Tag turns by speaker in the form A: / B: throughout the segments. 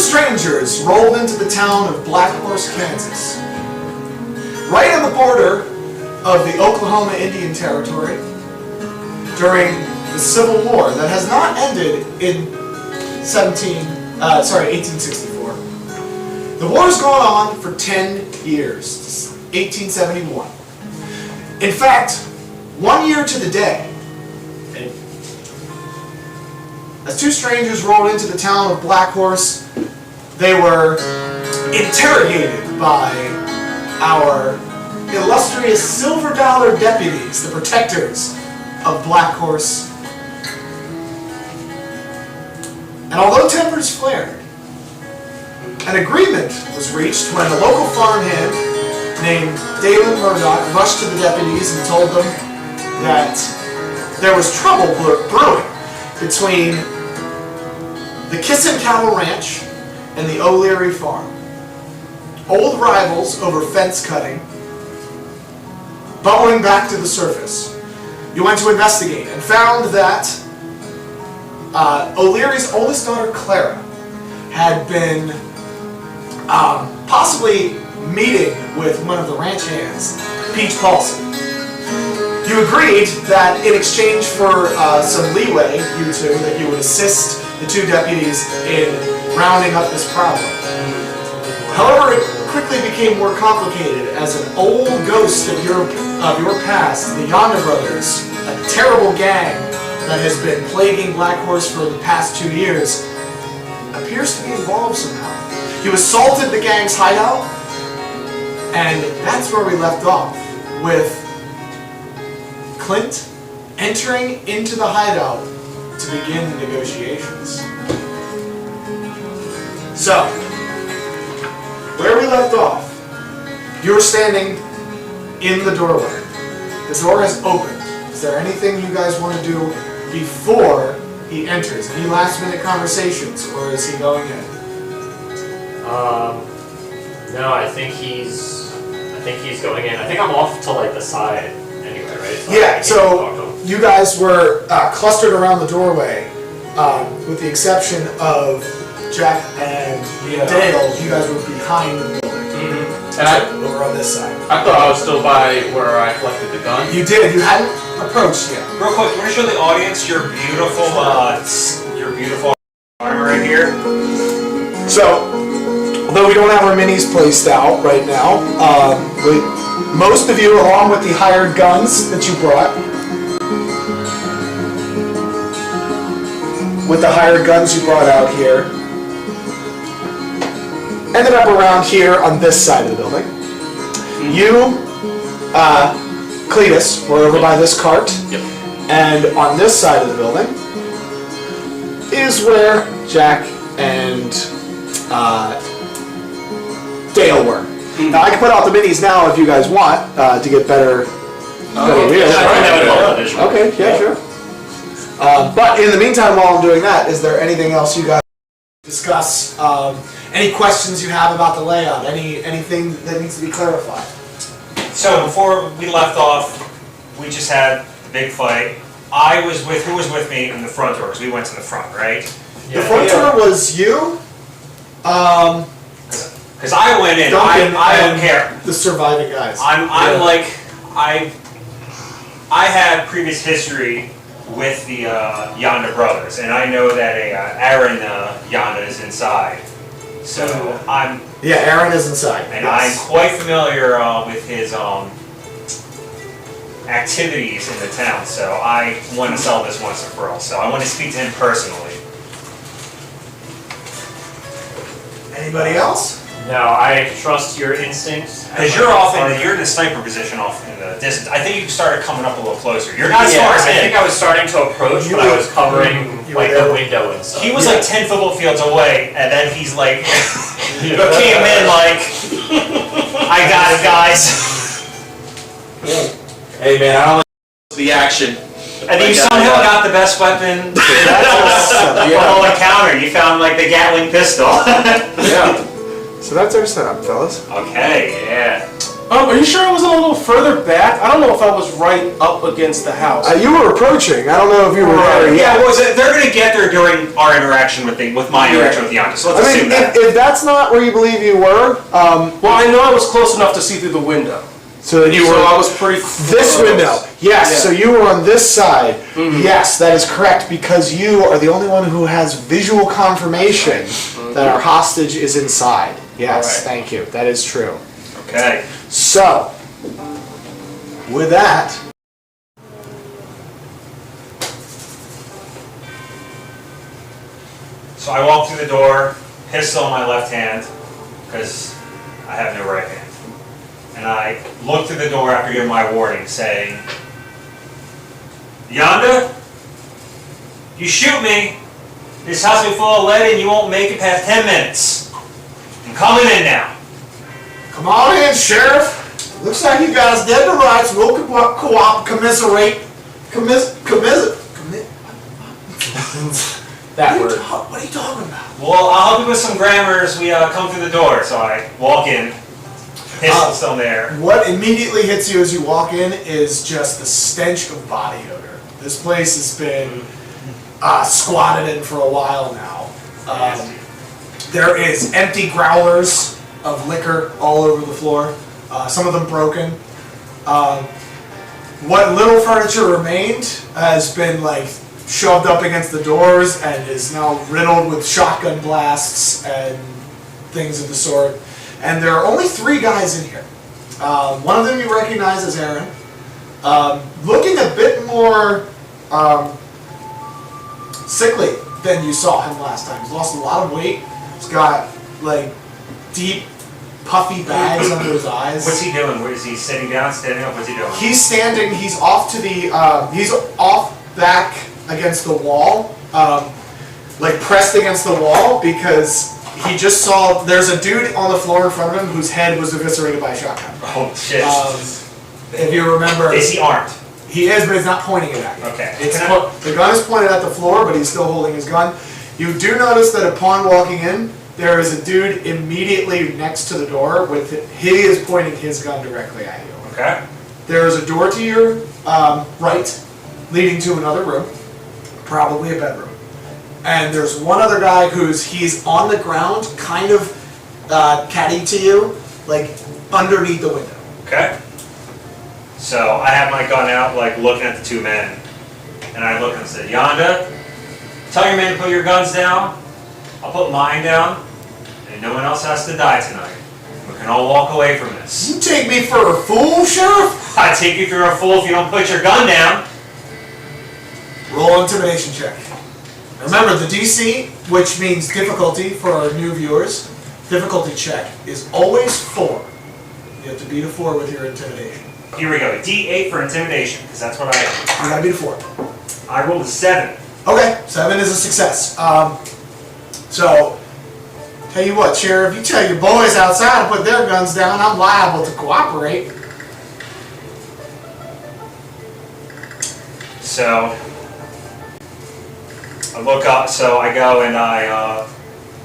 A: strangers rolled into the town of Black Horse, Kansas. Right on the border of the Oklahoma Indian Territory during the Civil War that has not ended in 1864. The war has gone on for 10 years, 1871. In fact, 1 year to the day, as two strangers rolled into the town of Black Horse, they were interrogated by our illustrious silver dollar deputies, the protectors of Black Horse. And although tempers flared, an agreement was reached when a local farmhand named Dalen Murdoch rushed to the deputies and told them that there was trouble brewing between the Kissin Cattle Ranch and the O'Leary farm. Old rivals over fence cutting bubbling back to the surface. You went to investigate and found that O'Leary's oldest daughter, Clara, had been possibly meeting with one of the ranch hands, Peach Paulson. You agreed that in exchange for some leeway, you two, that you would assist the two deputies in rounding up this problem. However, it quickly became more complicated as an old ghost of your past, the Yonda brothers, a terrible gang that has been plaguing Black Horse for the past 2 years, appears to be involved somehow. You assaulted the gang's hideout, and that's where we left off, with Clint entering into the hideout to begin the negotiations. So, where we left off, you were standing in the doorway. The door has opened. Is there anything you guys want to do before he enters? Any last minute conversations, or is he going in?
B: No, I think he's going in. I think I'm off to like the side anyway, right?
A: Yeah, so you guys were clustered around the doorway, with the exception of Jack and Dale. You guys were behind the building.
C: And
A: over on this side.
C: I thought I was still by where I collected the gun.
A: You did. You hadn't approached yet.
D: Real quick, you want to show the audience your beautiful armor right here?
A: So, although we don't have our minis placed out right now, most of you, along with the hired guns that you brought, out here, ended up around here on this side of the building. You, Cletus, were over by this cart.
C: Yep.
A: And on this side of the building is where Jack and Dale were. Now I can put out the minis now if you guys want to get better views. Okay, yeah, sure. But in the meantime, while I'm doing that, is there anything else you guys discuss? Any questions you have about the layout? Anything that needs to be clarified?
D: So before we left off, we just had the big fight. Who was with me in the front door? Because we went to the front, right?
A: The front door was you.
D: Because I went in. I don't care.
A: The surviving guys.
D: I had previous history with the Yonda brothers, and I know that Aaron Yonda is inside. So
A: Aaron is inside,
D: and
A: yes.
D: I'm quite familiar with his activities in the town. So I want to sell this once and for all. So I want to speak to him personally.
A: Anybody else?
B: No, I trust your instincts.
D: Because you're in the sniper position off in the distance. I think you started coming up a little closer. You're not as far as
B: I think I was starting to approach, but I was covering like the window and stuff.
D: He was like 10 football fields away, and then he's like, came in like, I got it, guys.
C: Hey man, I don't like the action.
D: And you somehow got the best weapon. That's the whole encounter. You found like the Gatling pistol.
A: Yeah. So that's our setup, fellas.
D: Okay, yeah.
E: Are you sure I wasn't a little further back? I don't know if I was right up against the house.
A: You were approaching. I don't know if you were there yet.
D: Yeah, well, they're going to get there during our interaction with my interaction with Yonda. So let's assume that.
A: If that's not where you believe you were,
E: Well, I know I was close enough to see through the window.
A: So
E: I was pretty
A: this
E: close.
A: window. Yes,
E: Yeah.
A: so you were on this side. Yes, that is correct, because you are the only one who has visual confirmation that our hostage is inside. Yes,
E: All right.
A: thank you. That is true.
D: Okay.
A: So, with that,
D: So I walk through the door, pistol in my left hand, because I have no right hand. And I look through the door after giving my warning, saying, Yonda, you shoot me, this house will be full of lead and you won't make it past 10 minutes. I'm coming in now.
A: come on in, Sheriff. Looks like you got us dead to rights. We'll commiserate.
E: That word.
A: What are you talking about?
D: Well, I'll help you with some grammar as we come through the door. So I walk in, pistol still there.
A: What immediately hits you as you walk in is just the stench of body odor. This place has been squatted in for a while now. There is empty growlers of liquor all over the floor, some of them broken. What little furniture remained has been like shoved up against the doors and is now riddled with shotgun blasts and things of the sort. And there are only 3 guys in here. One of them you recognize as Aaron, looking a bit more sickly than you saw him last time. He's lost a lot of weight. He's got like deep, puffy bags under his eyes.
D: What's he doing? Is he sitting down, standing up? What's he doing?
A: He's standing. He's off to the. He's off back against the wall, like pressed against the wall, because he just saw. There's a dude on the floor in front of him whose head was eviscerated by a shotgun.
D: Oh shit!
A: If you remember,
D: Is he armed?
A: he is, but he's not pointing it at you.
D: Okay.
A: The gun is pointed at the floor, but he's still holding his gun. You do notice that upon walking in, there is a dude immediately next to the door he is pointing his gun directly at you.
D: Okay.
A: There is a door to your right, leading to another room, probably a bedroom. And there's one other guy he's on the ground, kind of catty to you, like underneath the window.
D: Okay. So I have my gun out, like looking at the 2 men, and I look and say, Yonda, tell your men to put your guns down. I'll put mine down, and no one else has to die tonight. We can all walk away from this.
A: You take me for a fool, Sheriff?
D: I take you for a fool if you don't put your gun down.
A: Roll intimidation check. Remember, the DC, which means difficulty for our new viewers, difficulty check is always 4. You have to beat a 4 with your intimidation.
D: Here we go. D8 for intimidation, because that's what I am.
A: You gotta beat a 4.
D: I rolled a 7.
A: Okay, 7 is a success. So, tell you what, Sheriff, you tell your boys outside to put their guns down, I'm liable to cooperate.
D: So I look up, so I go and I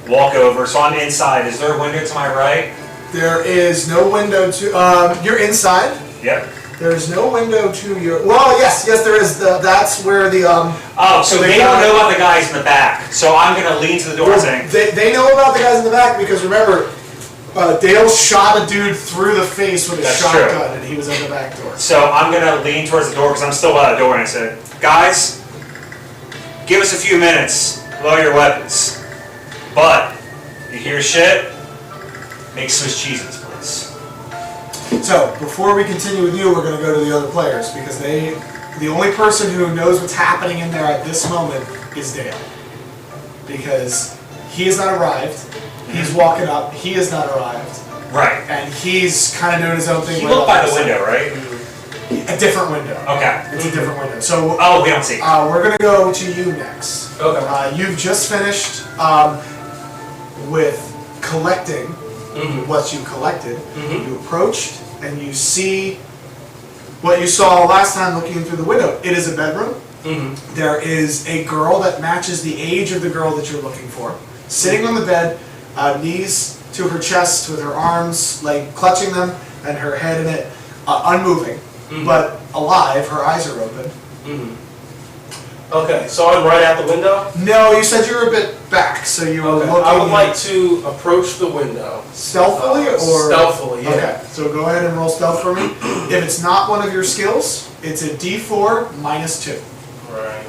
D: walk over. So I'm inside. Is there a window to my right?
A: There is no window to, you're inside.
D: Yep.
A: There's no window to your, well, yes, there is. That's where the,
D: Oh, so they don't know about the guys in the back. So I'm going to lean to the door saying,
A: They know about the guys in the back because remember, Dale shot a dude through the face with a
D: That's
A: shotgun
D: true.
A: and he was at the back door.
D: so I'm going to lean towards the door because I'm still by the door, and I said, guys, give us a few minutes, lower your weapons. But, you hear shit? Make Swiss cheese in this place.
A: So, before we continue with you, we're going to go to the other players because the only person who knows what's happening in there at this moment is Dale. Because he has not arrived, he's walking up, he has not arrived,
D: Right.
A: and he's kind of doing his own thing.
D: You
A: right
D: look by the
A: off
D: window, right?
A: A different window.
D: Okay.
A: It's a different window. So,
D: Oh, we don't see.
A: we're going to go to you next.
E: Okay.
A: You've just finished with collecting what you collected. You approached and you see what you saw last time looking through the window. It is a bedroom. There is a girl that matches the age of the girl that you're looking for, sitting on the bed, knees to her chest with her arms like clutching them, and her head in it, unmoving, but alive. Her eyes are open.
E: Okay, so I'm right at the window?
A: No, you said you were a bit back, so you were
E: Okay.
A: looking.
E: I would like to approach the window.
A: Stealthily or?
E: Stealthily, yeah.
A: Okay, so go ahead and roll stealth for me. If it's not one of your skills, it's a D4 -2.
E: Right.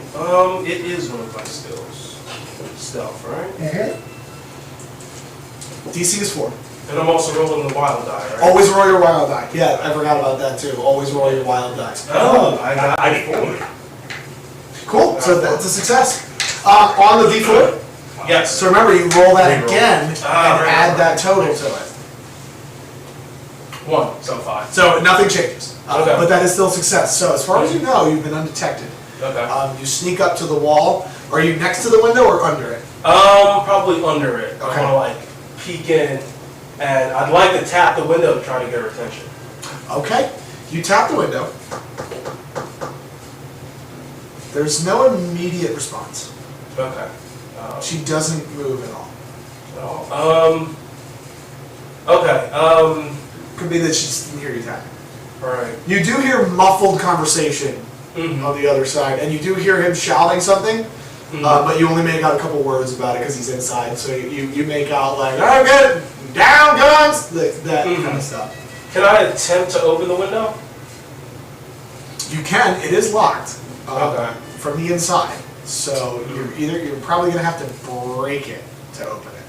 E: It is one of my skills. Stealth, right?
A: DC is 4.
E: And I'm also rolling the wild die, right?
A: Always roll your wild die. Yeah, I forgot about that too. Always roll your wild dice.
E: Oh, I got
D: I need 4.
A: Cool, so that's a success. On the D4,
E: Yes.
A: so remember you roll that
B: Reroll.
A: again and
E: right,
A: add
E: right.
A: that total to it.
E: 1, so 5.
A: So nothing changes,
E: Okay.
A: but that is still a success. So as far as you know, you've been undetected.
E: Okay.
A: You sneak up to the wall. Are you next to the window or under it?
E: Probably under it.
A: Okay.
E: I want to like peek in, and I'd like to tap the window to try to get her attention.
A: Okay, you tap the window. There's no immediate response.
E: Okay.
A: She doesn't move at all.
E: Okay.
A: Could be that she just didn't hear you tapping.
E: Alright.
A: You do hear muffled conversation on the other side, and you do hear him shouting something, but you only make out a couple words about it because he's inside. So you make out like, "Oh, good, down guns," that kind of stuff.
E: Can I attempt to open the window?
A: You can. It is locked
E: Okay.
A: from the inside, so you're probably gonna have to break it to open it.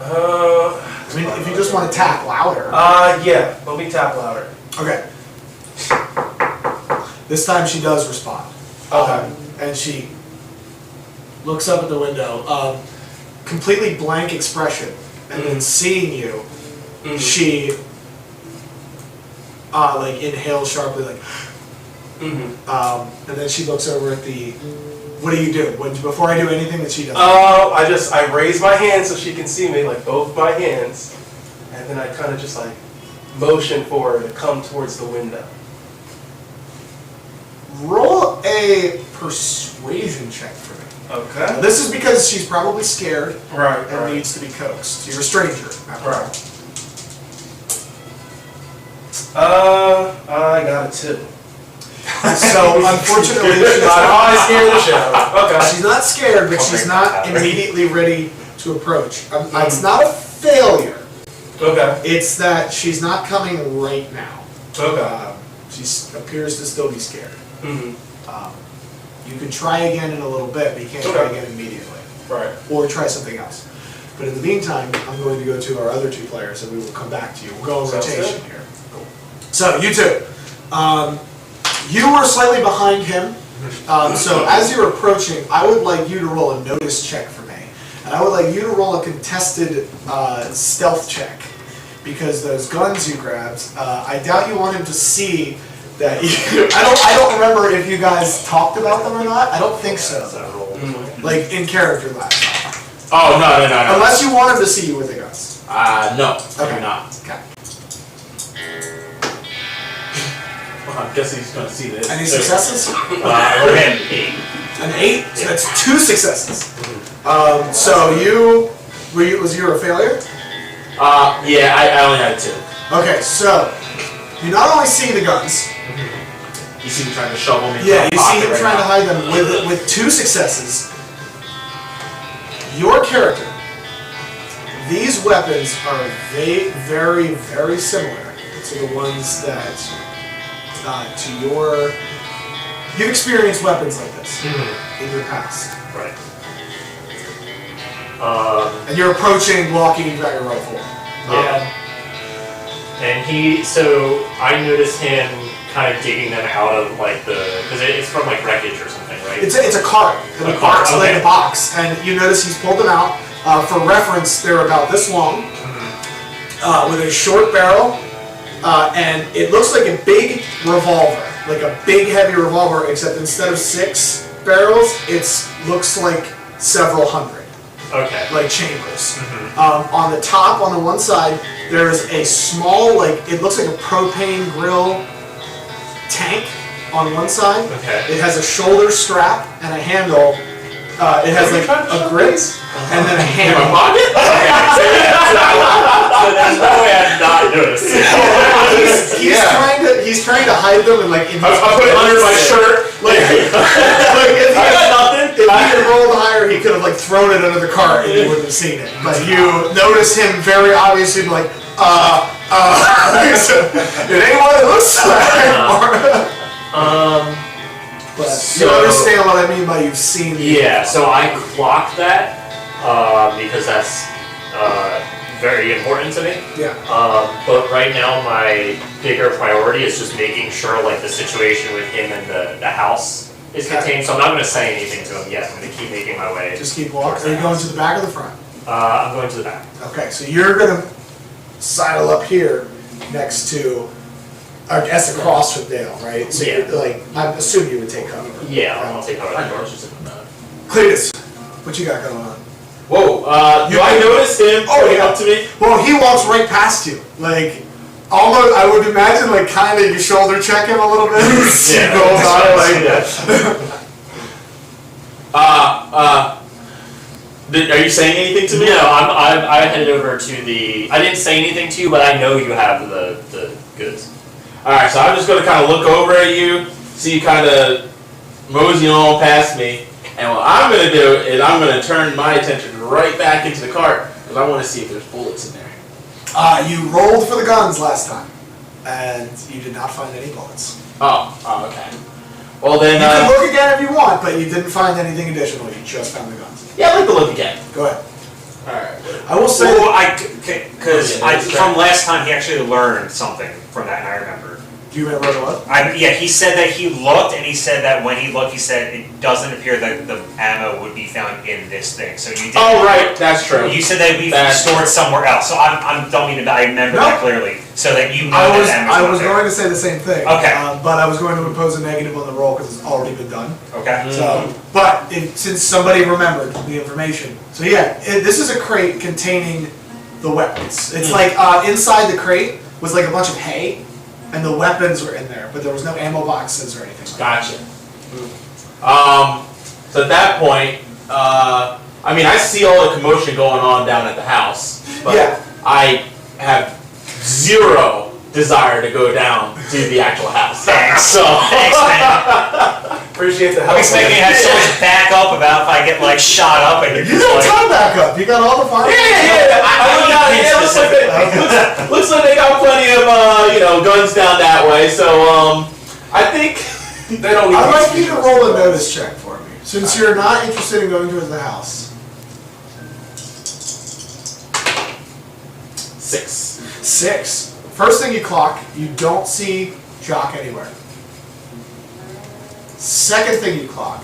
A: I mean, if you just want to tap louder.
E: Yeah. Let me tap louder.
A: Okay. This time she does respond.
E: Okay.
A: And she looks up at the window, completely blank expression, and then seeing you, she like inhales sharply, like, and then she looks over at the. What do you do before I do anything that she does?
E: I raise my hands so she can see me, like both my hands, and then I kind of just like motion for her to come towards the window.
A: Roll a persuasion check for me.
E: Okay.
A: Now, this is because she's probably scared
E: Right.
A: and needs to be coaxed. You're a stranger. After all.
E: I got a 2.
A: So unfortunately, she's
E: I scare the shit out of her. Okay.
A: she's not scared, but she's not immediately ready to approach. It's not a failure.
E: Okay.
A: It's that she's not coming right now.
E: Okay.
A: She appears to still be scared.
E: Mm-hmm.
A: You can try again in a little bit, but you can't try
E: Okay.
A: again immediately.
E: Right.
A: Or try something else. But in the meantime, I'm going to go to our other 2 players, and we will come back to you. We'll go in
E: Sounds
A: rotation
E: good.
A: here. So you 2. You were slightly behind him. So as you're approaching, I would like you to roll a notice check for me. And I would like you to roll a contested stealth check. Because those guns you grabbed, I doubt you want him to see that you... I don't remember if you guys talked about them or not. I don't think so. Like in character last time.
C: Oh, no.
A: Unless you want him to see you with the guns.
C: No,
A: Okay.
C: I'm not.
A: Okay.
C: Well, I guess he's gonna see this.
A: Any successes?
B: We're at 8.
A: An 8? So that's 2 successes. So was you a failure?
C: Yeah, I only had 2.
A: Okay, so you not only see the guns,
C: You see him trying to shovel me.
A: yeah,
C: from
A: you
C: my
A: see
C: pocket
A: him
C: right
A: trying to
C: now.
A: hide them with 2 successes. Your character, these weapons are very, very similar to the ones that you've experienced weapons like this in your past.
B: Right.
A: And you're approaching, walking, you've got your rifle.
B: Yeah. And so I noticed him kind of digging them out of like because it's from like wreckage or something, right?
A: It's a cart.
B: A cart,
A: Like
B: okay.
A: a box. And you notice he's pulled them out. For reference, they're about this long, with a short barrel, and it looks like a big revolver, like a big heavy revolver, except instead of 6 barrels, it looks like several hundred,
B: Okay.
A: like chambers. On the top, on the one side, there's a small, like, it looks like a propane grill tank on one side.
B: Okay.
A: It has a shoulder strap and a handle. It has like a grip and then a
C: In my
A: handle.
C: pocket?
B: So there's no way I've not noticed.
A: hide them and like.
C: I put it under my shirt.
A: Like if he
C: I
A: had
C: got nothing.
A: If he had rolled higher, he could have like thrown it under the cart and you wouldn't have seen it. But you notice him very obviously like, it ain't what it looks like. But
B: So-
A: you understand what I mean by you've seen.
B: Yeah, so I clocked that because that's very important to me.
A: Yeah.
B: But right now my bigger priority is just making sure like the situation with him and the house is
A: Okay.
B: contained. So I'm not going to say anything to him yet. I'm going to keep making my way.
A: Just keep walking. Are you going to the back or the front?
B: I'm going to the back.
A: Okay, so you're gonna sidle up here next to, I guess across from Dale, right? So
B: Yeah.
A: like, I assume you would take cover.
B: Yeah, I'll take over
C: I
B: that
C: know,
B: door.
C: it's just in the back.
A: Cletus, what you got going on?
C: Whoa, do
A: You-
C: I notice him
A: Oh,
C: coming
A: yeah.
C: up to me?
A: Well, he walks right past you, like, almost, I would imagine, like, kind of you shoulder check him a little bit. So you go about it like,
C: Are you saying anything to me?
B: No, I headed over to the. I didn't say anything to you, but I know you have the goods.
C: Alright, so I'm just gonna kind of look over at you, see you kind of moseying on past me, and what I'm gonna do is I'm gonna turn my attention right back into the cart, because I want to see if there's bullets in there.
A: you rolled for the guns last time, and you did not find any bullets.
C: Oh, okay. Well then,
A: You can look again if you want, but you didn't find anything additional, you just found the guns.
C: yeah, I'd like to look again.
A: Go ahead.
C: Alright.
A: I will say,
D: Well, because
C: Yeah, that's
D: from
C: right.
D: last time he actually learned something from that, and I remember.
A: do you remember what?
D: Yeah, he said that he looked, and he said that when he looked, he said it doesn't appear that the ammo would be found in this thing. So you did.
C: Oh, right, that's true.
D: You said that it'd be
C: That-
D: stored somewhere else. So I don't mean to. I remember
A: No.
D: that clearly, so that you know
A: I
D: that
A: was,
D: ammo's
A: I
D: not
A: was
D: there.
A: going to say the same thing.
D: Okay.
A: But I was going to impose a negative on the roll because it's already been done.
D: Okay.
A: So, but since somebody remembered the information, so yeah, this is a crate containing the weapons. It's like inside the crate was like a bunch of hay, and the weapons were in there, but there was no ammo boxes or anything. Like
C: Gotcha. So at that point, I mean, I see all the commotion going on down at the house, but
A: Yeah.
C: I have zero desire to go down to the actual house.
D: Thanks.
C: So,
D: Thanks, man.
E: Appreciate the
D: I'm
E: help.
D: expecting to have so much backup about if I get like shot up and you're
A: You
D: just
A: got
D: like.
A: time back up. You got all the fire.
C: yeah. I look down here. Looks like they got plenty of guns down that way. So I think
E: They don't need
A: I'd
E: these
A: like you to
E: visuals.
A: roll a notice check for me, since you're not interested in going towards the house. 6. First thing you clock, you don't see Jock anywhere. Second thing you clock,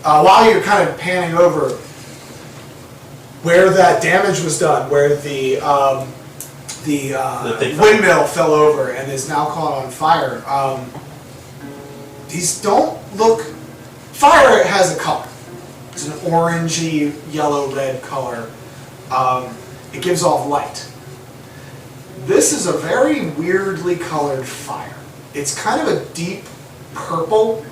A: while you're kind of panning over where that damage was done, where the
C: thing fell.
A: windmill fell over and is now caught on fire, these don't look. Fire has a color. It's an orangey, yellow, red color. It gives off light. This is a very weirdly colored fire. It's kind of a deep purple.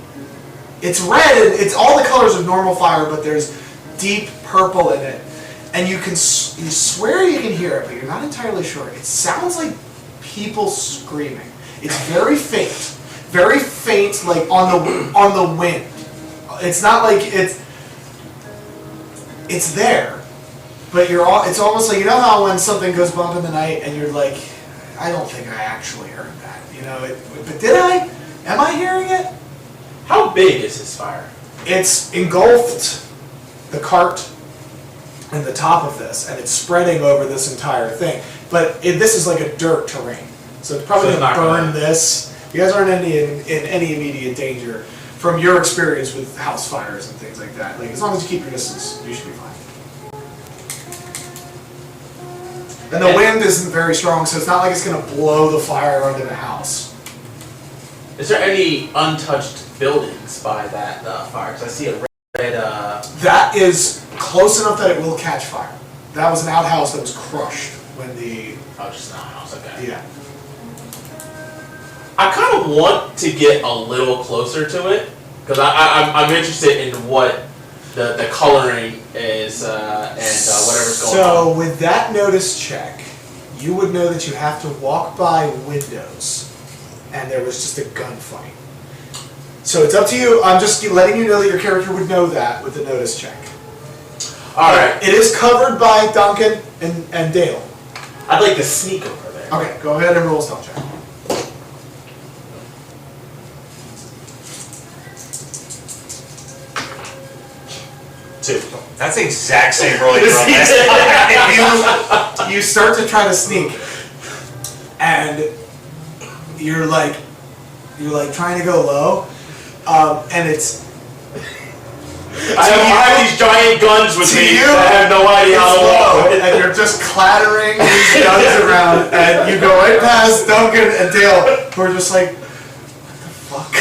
A: It's red, and it's all the colors of normal fire, but there's deep purple in it. And you swear you can hear it, but you're not entirely sure. It sounds like people screaming. It's very faint, like on the wind. It's not like it's there, but it's almost like, you know how when something goes bump in the night and you're like, I don't think I actually heard that, but did I? Am I hearing it?
C: how big is this fire?
A: It's engulfed the cart and the top of this, and it's spreading over this entire thing. But this is like a dirt terrain, so it's probably
C: So it's
A: going to
C: not
A: burn
C: gonna-
A: this. You guys aren't in any immediate danger from your experience with house fires and things like that. Like, as long as you keep your distance, you should be fine. And the wind isn't very strong, so it's not like it's going to blow the fire under the house.
C: Is there any untouched buildings by that fire? Because I see a red.
A: That is close enough that it will catch fire. That was an outhouse that was crushed when the
C: Oh, just an outhouse. Okay.
A: yeah.
C: I kind of want to get a little closer to it because I'm interested in what the coloring is and whatever's going on.
A: So with that notice check, you would know that you have to walk by windows, and there was just a gunfight. So it's up to you. I'm just letting you know that your character would know that with the notice check.
C: Alright.
A: It is covered by Duncan and Dale.
C: I'd like to sneak over there.
A: Okay, go ahead and roll a stealth check.
C: Two.
D: That's the exact same roll you rolled last time.
A: You start to try to sneak, and you're like trying to go low, and it's
C: I have these giant guns with
A: to
C: me.
A: you,
C: I have no idea how to
A: low,
C: walk.
A: and you're just clattering these guns around, and you go right past Duncan and Dale, who are just like, what the fuck?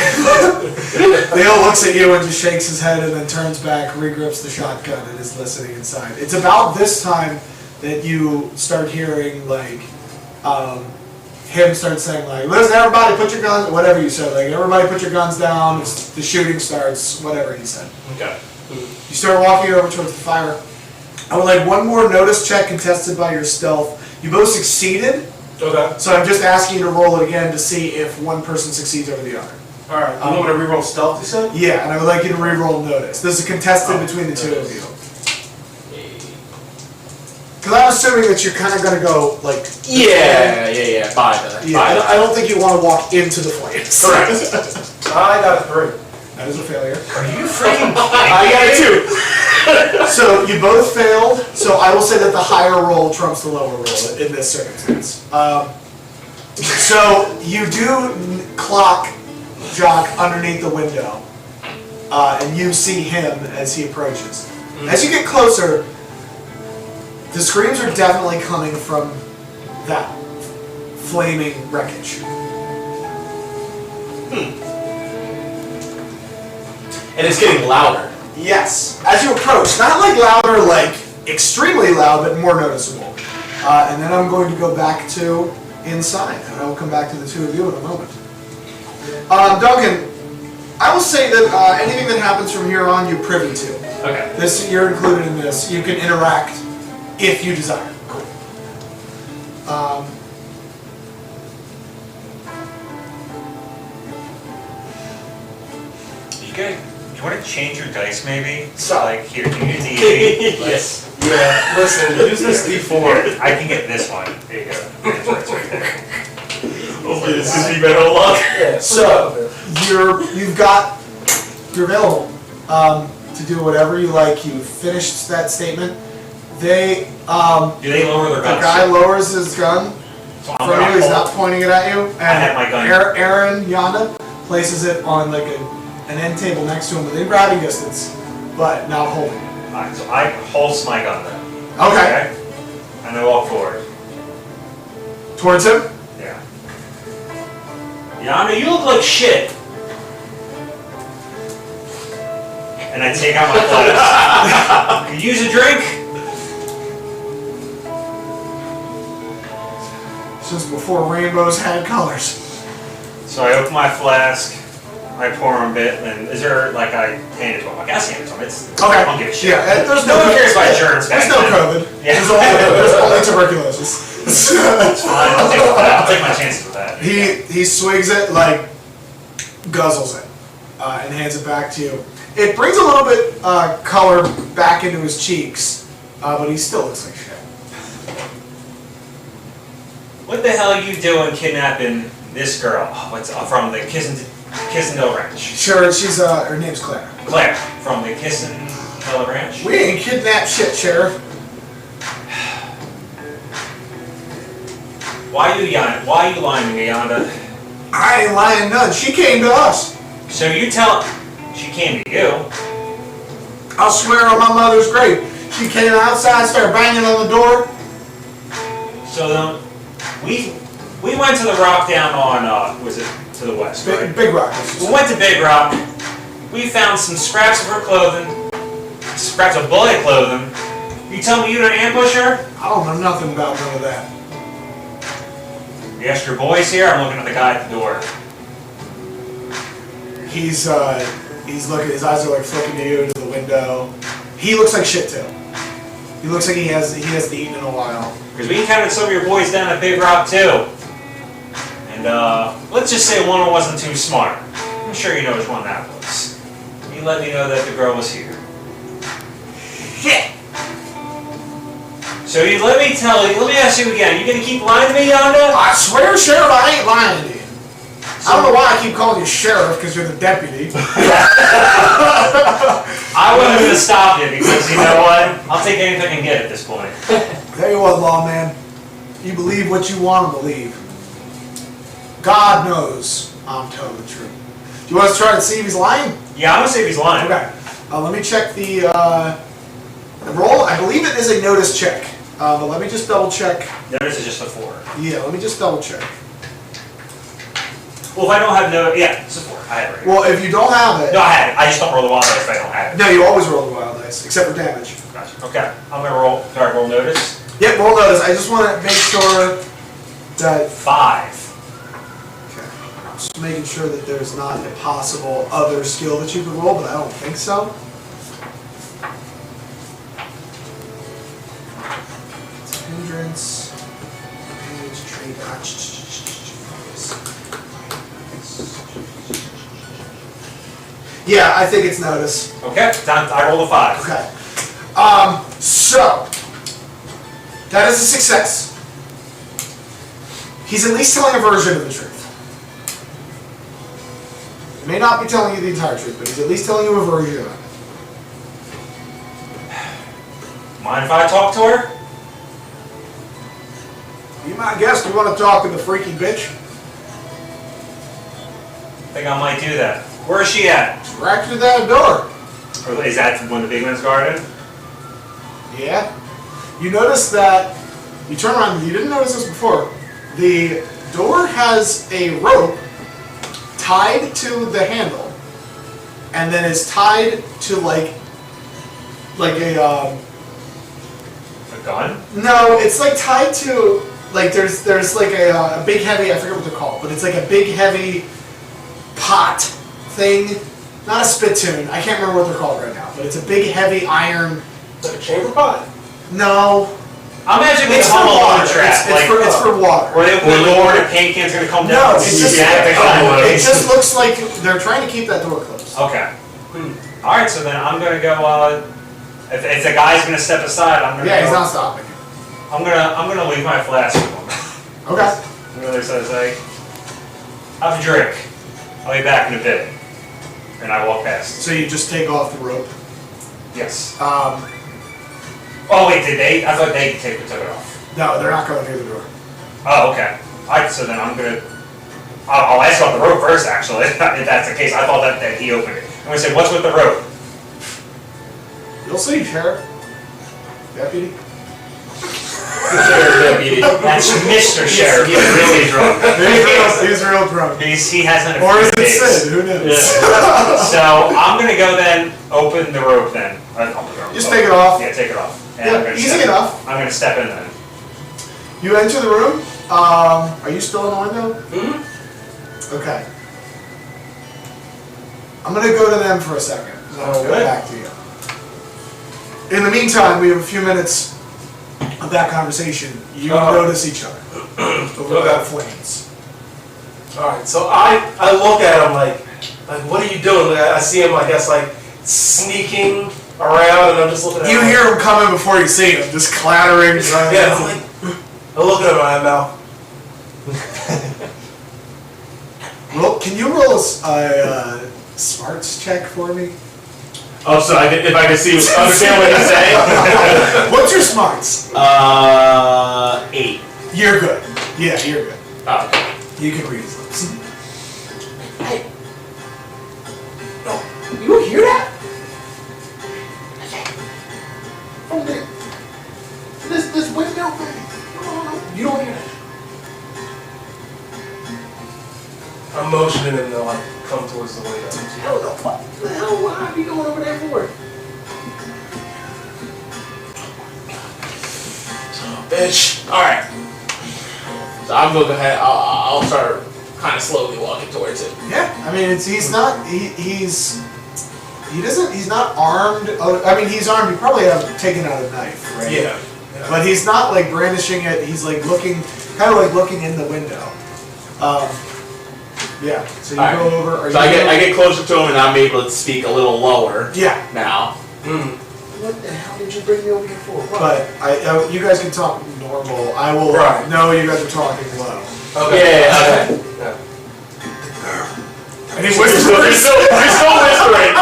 A: Dale looks at you and just shakes his head and then turns back, regrips the shotgun, and is listening inside. It's about this time that you start hearing like him start saying like, listen everybody put your guns, whatever you said, like everybody put your guns down, the shooting starts, whatever he said.
C: Okay.
A: You start walking over towards the fire. I would like one more notice check contested by your stealth. You both succeeded,
E: Okay.
A: so I'm just asking you to roll it again to see if one person succeeds over the other.
E: Alright, you want me to reroll stealth, you said?
A: Yeah, and I would like you to re-roll notice. This is contested between the two of you. Because I'm assuming that you're kind of going to go like...
C: Yeah. By the.
A: Yeah, I don't think you want to walk into the flames.
C: Correct.
E: I got a 3.
A: That is a failure.
D: Are you freaking
C: I got a 2.
A: So you both failed, so I will say that the higher roll trumps the lower roll in this circumstance. So you do clock Jock underneath the window, and you see him as he approaches. As you get closer, the screams are definitely coming from that flaming wreckage.
C: And it's getting louder.
A: Yes. As you approach, not like louder, like extremely loud, but more noticeable. And then I'm going to go back to inside, and I will come back to the two of you in a moment. Duncan, I will say that anything that happens from here on, you're privy to.
C: Okay.
A: This, you're included in this. You can interact if you desire.
D: You want to change your dice maybe?
A: So-
D: Like here, can you use the
C: Yes.
E: Yeah, listen, use this D4.
D: I can get this one. There you go. It's right there.
C: Hopefully this gives me better luck.
E: Yeah,
A: So, you're available to do whatever you like. You finished that statement. They,
D: Do they lower their
A: the
D: guns?
A: guy lowers his gun
D: So
A: from you. He's not pointing it at you. And
D: have my gun.
A: Aaron Yonda places it on like an end table next to him within grabbing distance, but not holding it.
D: Alright, so I holster my gun then.
A: Okay.
D: And I walk forward.
A: Towards him.
D: Yeah. Yana, you look like shit. And I take out my flask. Could you use a drink?
A: Since before rainbows had colors.
D: So I open my flask. I pour him a bit, and is there like I hand it to him? I guess hand it to him. It's
A: Okay.
D: I don't give a shit.
A: Yeah, there's
D: No one cares about germs
A: There's
D: back
A: no
D: then.
A: COVID.
D: Yeah.
A: There's only tuberculosis.
D: It's fine. I'll take my chances with that.
A: He swigs it, like guzzles it, and hands it back to you. It brings a little bit color back into his cheeks, but he still looks like shit.
D: What the hell are you doing kidnapping this girl? What's from the Kissendale Ranch?
A: Sure, she's her name's Clara.
D: Claire, from the Kissendale Ranch?
A: We ain't kidnapped shit, Sheriff.
D: Why are you lying to me, Yonda?
A: I ain't lying none. She came to us.
D: So you tell she came to you.
A: I'll swear on my mother's grave. She came outside, started banging on the door.
D: So then we went to the rock down on was it to the west, right?
A: Big Rock.
D: We went to Big Rock. We found some scraps of her clothing, scraps of bullet clothing. You tell me you didn't ambush her?
A: I don't know nothing about none of that.
D: You asked your boys here. I'm looking at the guy at the door.
A: He's looking. His eyes are like flicking to you to the window. He looks like shit too. He looks like he hasn't eaten in a while.
D: Because we encountered some of your boys down at Big Rock too. And let's just say one wasn't too smart. I'm sure you know which one that was. He let me know that the girl was here.
A: Shit!
D: So let me ask you again, you gonna keep lying to me, Yonda?
A: I swear, Sheriff, I ain't lying to you. I don't know why I keep calling you Sheriff, because you're the deputy.
D: I wasn't gonna stop you because you know what? I'll take anything I can get at this point.
A: Tell you what, lawman. You believe what you want to believe. God knows I'm telling the truth. Do you want us to try to see if he's lying?
D: Yeah, I'm gonna say if he's lying.
A: Okay. Let me check the roll. I believe it is a notice check. But let me just double check.
D: Notice is just a 4.
A: Yeah, let me just double check.
D: Well, if I don't have it's a 4. I have it right here.
A: Well, if you don't have it...
D: No, I have it. I just don't roll the wild dice if I don't have it.
A: No, you always roll the wild dice, except for damage.
D: Gotcha. Okay. I'm gonna roll. Do I roll notice?
A: Yep, roll notice. I just want to make sure that...
D: 5.
A: Okay. Just making sure that there's not a possible other skill that you could roll, but I don't think so. Hindrance, page, trade, yeah, I think it's notice.
D: Okay. I roll a 5.
A: Okay. So that is a success. He's at least telling a version of the truth. He may not be telling you the entire truth, but he's at least telling you a version of it.
D: Mind if I talk to her?
A: You my guest, you want to talk to the freaky bitch?
D: I think I might do that. Where is she at?
A: Right through that door.
D: Or is that when the big man's guarded?
A: Yeah. You notice that, you turn around, you didn't notice this before, the door has a rope tied to the handle, and then is tied to like a,
D: A gun?
A: no, it's like tied to, like there's like a big heavy, I forget what they're called, but it's like a big heavy pot thing, not a spittoon, I can't remember what they're called right now, but it's a big heavy iron,
E: Like a chamber pot.
A: no,
D: I'm imagining
A: it's
D: a
A: for
D: home alone
A: water,
D: trap.
A: it's for water.
D: Where they open the door and a paint can's gonna come down.
A: No, it's just, it just looks like they're trying to keep that door closed.
D: Okay. Alright, so then I'm gonna go, if the guy's gonna step aside, I'm gonna
A: Yeah, he's
D: go,
A: not stopping.
D: I'm gonna leave my flask with him.
A: Okay.
D: I'm gonna say, have a drink. I'll be back in a bit. And I walk past.
A: So you just take off the rope.
D: Yes.
A: Oh,
D: wait, did they? I thought they took it off.
A: no, they're not going near the door.
D: Oh, okay. Alright, so then I'm gonna, I'll ask about the rope first, actually, if that's the case. I thought that he opened it. I'm gonna say, what's with the rope?
A: You'll see, Sheriff. Deputy.
D: That's Mr. Sheriff. He's really drunk.
A: He's real drunk.
D: He hasn't.
A: Or is it Sid? Who knows?
D: Yeah. So I'm gonna go then open the rope then.
A: Just take it off.
D: Yeah, take it off. And
A: Yeah,
D: I'm gonna
A: easy
D: step-
A: enough.
D: I'm gonna step in then.
A: You enter the room. Are you still in the window?
E: Mm-hmm.
A: Okay. I'm gonna go to them for a second. And I'll go
E: Okay.
A: back to you. In the meantime, we have a few minutes of that conversation. You notice each other over
E: Okay.
A: that flames.
E: Alright, so I look at him like what are you doing? Like, I see him, I guess, like sneaking around, and I'm just looking at
A: You
E: him.
A: hear him coming before you see him, just clattering.
E: Yeah, I'm like, I look at him and I mouth.
A: Roll, can you roll a smarts check for me?
C: Oh, so if I can see, understand what he's saying?
A: What's your smarts?
C: 8.
A: You're good. Yeah, you're good.
C: Oh, okay.
A: You can read his lips. Hey. No, you hear that? From this window thing. You don't hear that.
E: I'm motioning him to like come towards the window.
A: Hell no, what the hell would I be going over there for?
C: Bitch. Alright. So I'll go ahead, I'll start kind of slowly walking towards it.
A: Yeah, I mean, he's He doesn't. He's not armed. Oh, I mean, he's armed. He probably have taken out a knife, right?
E: Yeah.
A: But he's not like brandishing it. He's like looking, kind of like looking in the window. Yeah. So you
C: Alright.
A: go over.
C: So I get closer to him and I'm able to speak a little lower.
A: Yeah.
C: Now.
A: What the hell did you bring me over here for? But you guys can talk normal. I will.
E: Right.
A: No, you guys are talking low.
E: Okay.
C: Yeah. Okay.
E: Yeah.
A: And he whispers.
C: You're still whispering.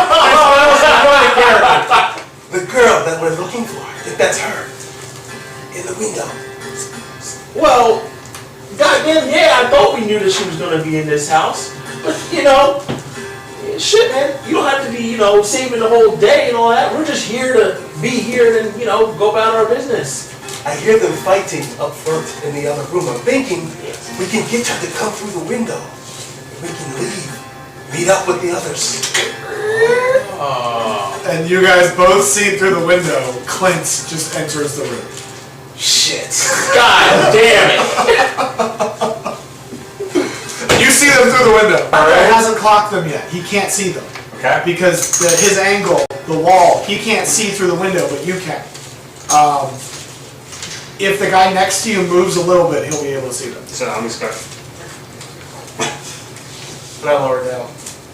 E: The girl that we're looking for, if that's her, in the window.
C: Well, goddamn, yeah, I thought we knew that she was gonna be in this house. But, shit, man, you don't have to be, saving the whole day and all that. We're just here to be here and, go about our business.
E: I hear them fighting up front in the other room. I'm thinking we can get her to come through the window. We can leave. Meet up with the others.
A: And you guys both see through the window. Clint just enters the room.
E: Shit.
C: God damn it.
A: You see them through the window. He hasn't clocked them yet. He can't see them.
D: Okay.
A: Because his angle, the wall, he can't see through the window, but you can. If the guy next to you moves a little bit, he'll be able to see them.
D: So I'm just going.
E: And I lower down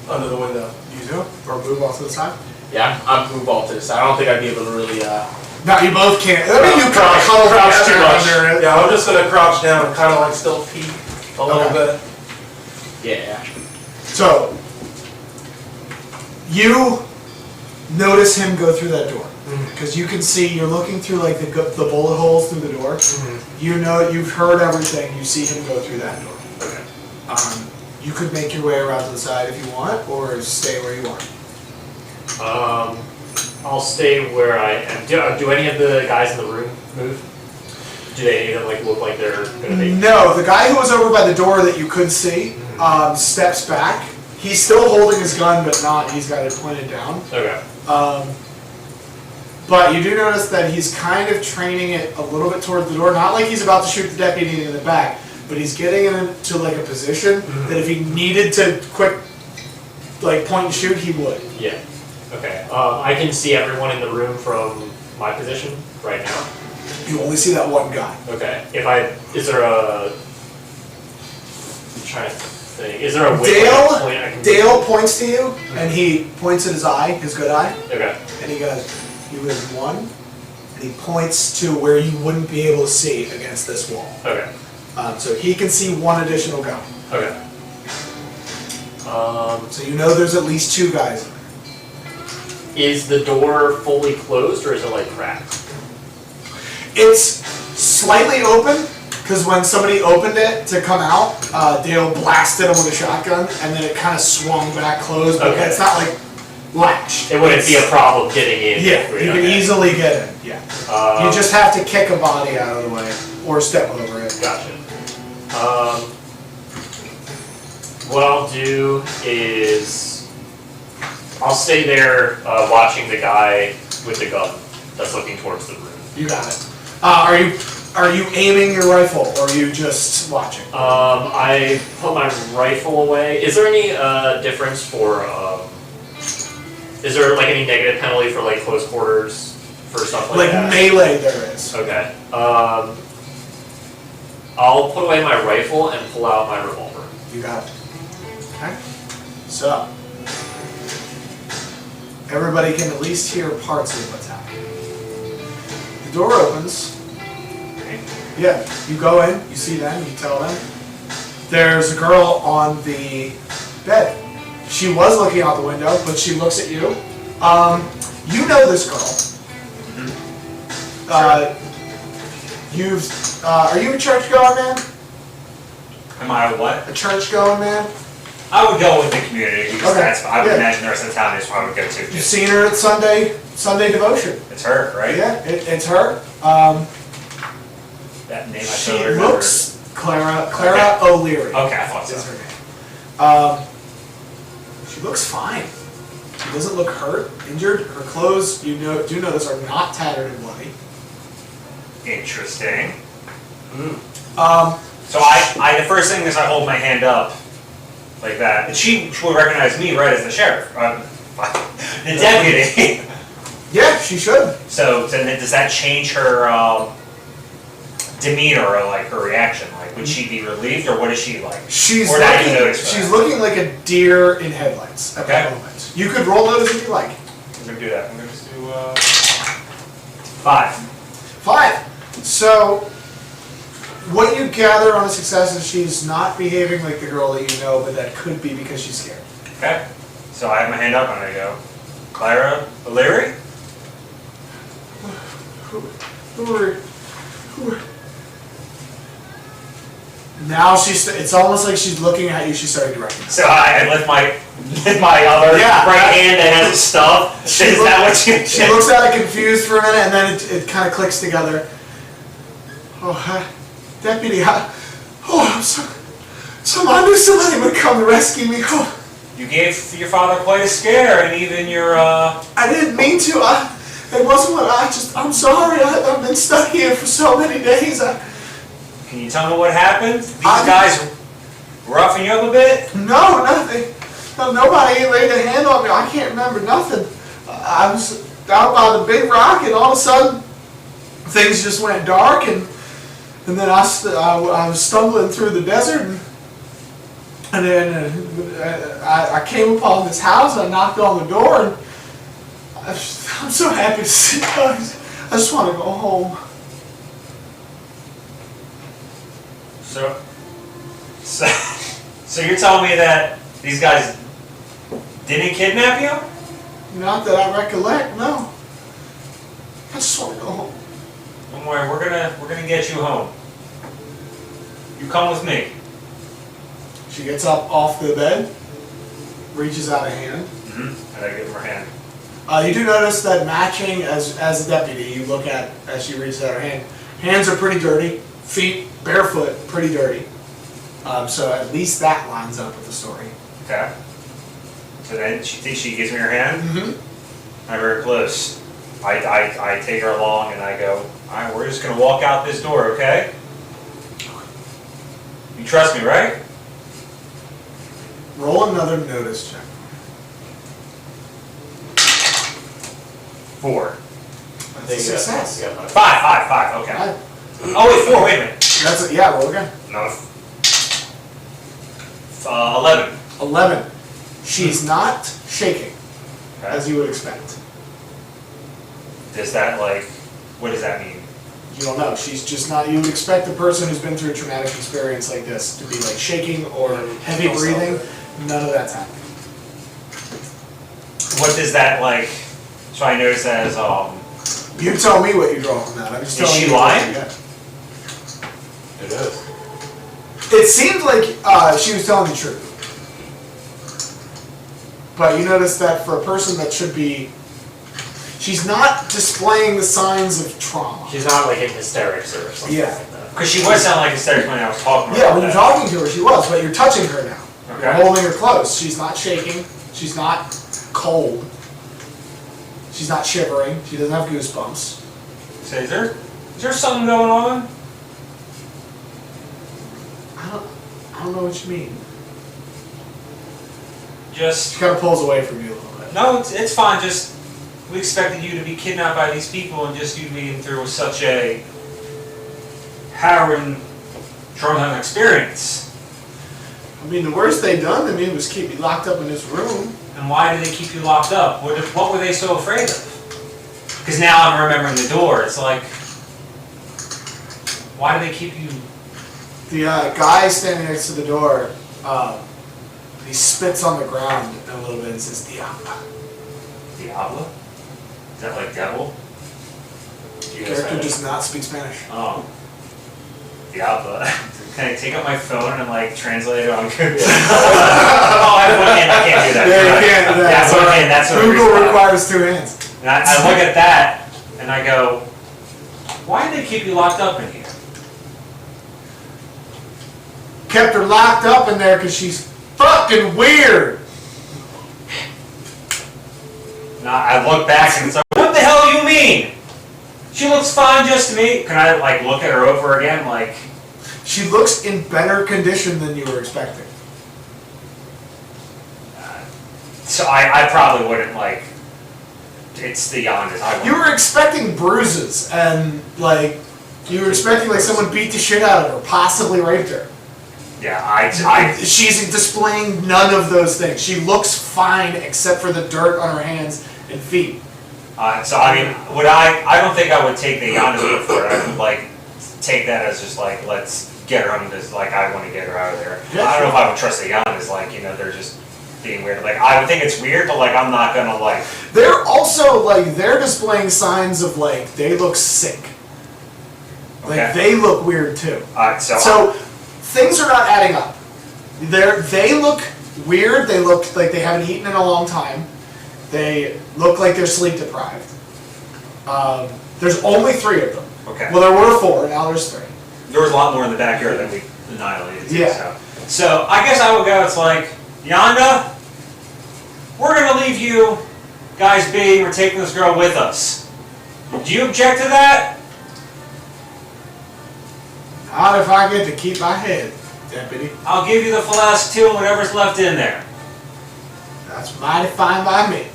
E: under the window.
A: You do? Or move off to the side?
C: Yeah, I'm move off to the side. I don't think I'd be able to really,
A: No, you both can't. I mean, you
C: Crouch
A: crouch
C: too much.
A: under it.
E: Yeah, I'm just gonna crouch down and kind of like still peek a little bit.
C: yeah.
A: So, you notice him go through that door. Because you can see, you're looking through like the bullet holes through the door. You know, you've heard everything. You see him go through that door.
C: Okay.
A: You could make your way around to the side if you want, or stay where you are.
B: I'll stay where I am. Do any of the guys in the room move? Do they any of them look like they're gonna be?
A: No, the guy who was over by the door that you could see steps back. He's still holding his gun, but not. He's got it pointed down.
B: Okay.
A: But you do notice that he's kind of training it a little bit towards the door. Not like he's about to shoot the deputy in the back, but he's getting it into like a position that if he needed to quick, like point and shoot, he would.
B: Yeah. Okay. I can see everyone in the room from my position right now.
A: You only see that one guy.
B: Okay. Is there a? I'm trying to think. Is there a way I can
A: Dale points to you, and he points at his eye, his good eye,
B: Okay.
A: and he goes, "You have one," and he points to where you wouldn't be able to see against this wall.
B: Okay.
A: So he can see one additional guy.
B: Okay.
A: So you know there's at least two guys in there.
B: Is the door fully closed or is it cracked?
A: It's slightly open, because when somebody opened it to come out, Dale blasted him with a shotgun, and then it kind of swung back closed, but
B: Okay.
A: it's not latched.
B: It wouldn't be a problem getting in.
A: Yeah,
B: if we-
A: you can
B: okay.
A: easily get in, yeah. You just have to kick a body out of the way, or step over it.
B: Gotcha. What I'll do is I'll stay there watching the guy with the gun that's looking towards the room.
A: You got it. Are you aiming your rifle, or are you just watching?
B: I put my rifle away. Is there any difference for is there any negative penalty for close quarters for stuff like that?
A: Melee there is.
B: Okay. I'll put away my rifle and pull out my revolver.
A: You got it. Okay. So, everybody can at least hear parts of what's happening. The door opens. Yeah, you go in, you see them, you tell them. There's a girl on the bed. She was looking out the window, but she looks at you. You know this girl. Are you a church-going man?
D: Am I what?
A: A church-going man?
D: I would go with the community. Because
A: Okay,
D: I would
A: yeah.
D: imagine the rest of the town is where I would go to.
A: You've seen her at Sunday devotion.
D: It's her, right?
A: Yeah, it's her.
D: That name I
A: She
D: totally remember.
A: looks Clara O'Leary.
D: Okay, I thought
A: Is
D: so.
A: her name. She looks fine. She doesn't look hurt, injured. Her clothes, do notice, are not tattered and bloody.
D: Interesting.
A: Um,
D: So I the first thing is I hold my hand up like that, and she will recognize me right as the sheriff, The deputy.
A: Yeah, she should.
D: So then does that change her demeanor or like her reaction? Like, would she be relieved or what is she like?
A: She's
D: Or not even notice
A: she's
D: that?
A: looking like a deer in headlights at that
D: Okay.
A: moment. You could roll notice if you like.
D: I'm gonna do that. I'm gonna just do 5.
A: 5. So, what you gather on a success is she's not behaving like the girl that you know, but that could be because she's scared.
D: Okay. So I have my hand up and I go, Clara O'Leary?
A: Now it's almost like she's looking at you, she's starting to recognize.
D: So I lift my other
A: Yeah.
D: right hand that has a stuff. Is that what you
A: She looks at it confused for a minute, and then it kind of clicks together. Oh, Deputy, I'm so I knew somebody would come to rescue me. Oh,
D: You gave your father quite a scare, and even your
A: I didn't mean to. It wasn't what I'm sorry. I've been stuck here for so many days.
D: Can you tell me what happened? These
A: I'm-
D: guys roughing you up a bit?
A: No, nothing. No, nobody laid a hand on me. I can't remember nothing. I was out by the big rock, and all of a sudden, things just went dark, and then I was stumbling through the desert, and then I came upon this house. I knocked on the door, and I'm so happy to see you guys. I just want to go home.
D: So you're telling me that these guys didn't kidnap you?
A: Not that I recollect, no. I just want to go home.
D: Don't worry, we're gonna get you home. You come with me.
A: She gets up off the bed, reaches out a hand.
D: And I give him her hand.
A: You do notice that matching as a deputy, you look at as she reaches out her hand. Hands are pretty dirty, feet barefoot, pretty dirty. So at least that lines up with the story.
D: Okay. So then she gives me her hand.
A: Mm-hmm.
D: I'm very close. I take her along and I go, all right, we're just gonna walk out this door, okay? You trust me, right?
A: Roll another notice check.
D: 4.
A: That's a success.
B: Yeah,
D: 5, okay. Oh wait, 4, wait a minute.
A: That's it. Yeah, roll again.
D: No. 11.
A: 11. She's not shaking,
D: Okay.
A: as you would expect.
D: Does that what does that mean?
A: You don't know. She's just not. You would expect a person who's been through a traumatic experience like this to be like shaking or heavy breathing. None of that's happening.
D: What does that so I notice that as
A: You tell me what you draw from that. I'm just
D: Is
A: telling
D: she
A: you.
D: lying?
A: Yeah.
C: It is.
A: It seemed like she was telling the truth. But you notice that for a person that should be, she's not displaying the signs of trauma.
B: She's not like in hysterics or something
A: Yeah.
B: like that.
D: because she was sounding like hysterics when I was talking to her.
A: Yeah,
D: about
A: when you're
D: that.
A: talking to her, she was, but you're touching her now. You're
D: Okay.
A: holding her close. She's not shaking. She's not cold. She's not shivering. She doesn't have goosebumps.
D: So is there something going on?
A: I don't know what you mean.
D: Just
A: She kind of pulls away from you a little bit.
D: no, it's fine. Just we expected you to be kidnapped by these people, and just you being through such a harrowing, traumatic experience.
A: I mean, the worst they done to me was keep me locked up in this room.
D: And why did they keep you locked up? What were they so afraid of? Because now I'm remembering the door. It's like, why do they keep you?
A: The guy standing next to the door, he spits on the ground a little bit and says, Diablo.
D: Diablo? Is that like devil?
A: The character does not speak Spanish.
D: Oh. Diablo. Can I take out my phone and translate it on Google? Oh, I have one hand. I can't do that.
A: Yeah, you can't do that.
D: That's one hand. That's what
A: Google
D: it
A: requires 2 hands.
D: And I look at that and I go, why do they keep you locked up in here?
A: Kept her locked up in there because she's fucking weird.
D: And I look back and it's like, what the hell do you mean? She looks fine just to me. Can I look at her over again?
A: She looks in better condition than you were expecting.
D: So So I probably wouldn't like. It's the Yondas.
A: You were expecting bruises and like you were expecting like someone beat the shit out of her, possibly raped her.
D: Yeah,
A: She's displaying none of those things. She looks fine except for the dirt on her hands and feet.
D: So I mean, I don't think I would take the Yonda's word for it. I would like take that as just like, let's get her on this, like I want to get her out of there.
A: Yeah,
D: I don't know if I would trust the Yonda's, like, you know, they're just being weird. Like, I would think it's weird, but like, I'm not gonna like.
A: They're also like, they're displaying signs of like, they look sick. Like,
D: Okay.
A: they look weird too.
D: So
A: things are not adding up. They look weird, they look like they haven't eaten in a long time. They look like they're sleep deprived. There's only 3 of them.
D: Okay.
A: Well, there were 4, now there's 3.
D: There was a lot more in the backyard that we annihilated. Too,
A: Yeah.
D: So I guess I would go. It's like, Yonda, we're gonna leave you guys be. We're taking this girl with us. Do you object to that?
A: Not if I get to keep my head, deputy.
D: I'll give you the flask too and whatever's left in there.
A: That's mighty fine by me.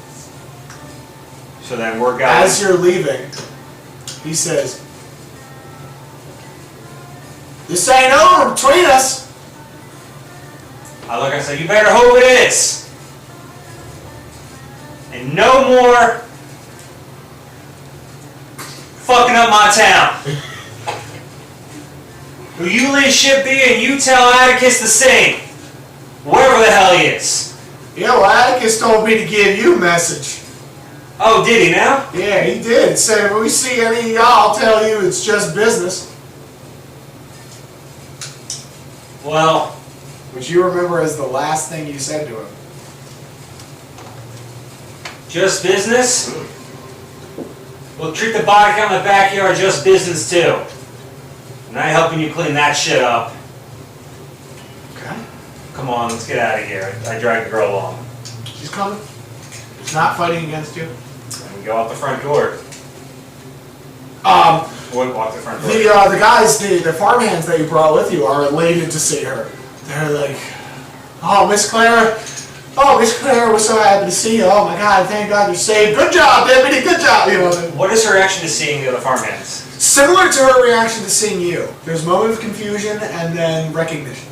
D: So then we're going.
A: As you're leaving, he says, "This ain't over between us."
D: I look and say, you better hope it is. And no more fucking up my town. Who you leave ship be and you tell Atticus the same. Wherever the hell he is.
A: Yeah, well, Atticus told me to give you a message.
D: Oh, did he now?
A: Yeah, he did. He said, if we see any of y'all, I'll tell you it's just business.
D: Well,
A: Which you remember as the last thing you said to him.
D: just business? We'll treat the body count in the backyard just business too. And I ain't helping you clean that shit up.
A: Okay.
D: Come on, let's get out of here. I dragged the girl along.
A: She's coming. She's not fighting against you.
D: And we go out the front door. We'll walk the front door.
A: The guys, the farmhands that you brought with you are elated to see her. They're like, "Oh, Miss Clara. Oh, Miss Clara, we're so happy to see you. Oh my God, thank God you're saved. Good job, deputy. Good job." You know.
D: What is her reaction to seeing the other farmhands?
A: Similar to her reaction to seeing you. There's a moment of confusion and then recognition.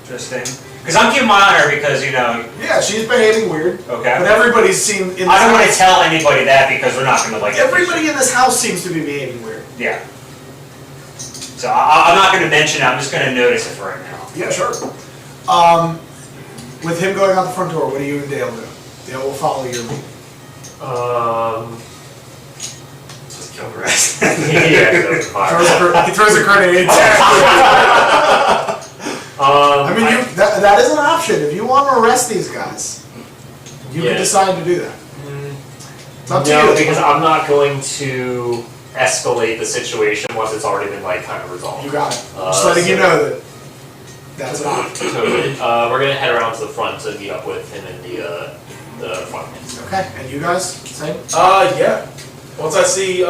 D: Interesting. Because I'm keeping my eye on her because, you know,
A: Yeah, she's behaving weird.
D: okay.
A: But everybody's seen in this
D: I don't want to
A: house-
D: tell anybody that because we're not going to like.
A: Everybody in this house seems to be behaving weird.
D: Yeah. So I'm not going to mention it. I'm just going to notice it for right now.
A: Yeah, sure. With him going out the front door, what do you and Dale do? Dale will follow your lead.
D: Just kill the rest.
B: Yeah, so it's fire.
A: He throws a grenade. I mean, that is an option. If you want to arrest these guys, you can decide to do that. It's up to
B: No,
A: you.
B: because I'm not going to escalate the situation once it's already been like kind of resolved.
A: You got it. Just letting you know that that's an option.
B: Totally. We're gonna head around to the front to meet up with him and the front man.
A: Okay, and you guys, same?
E: Yeah. Once I see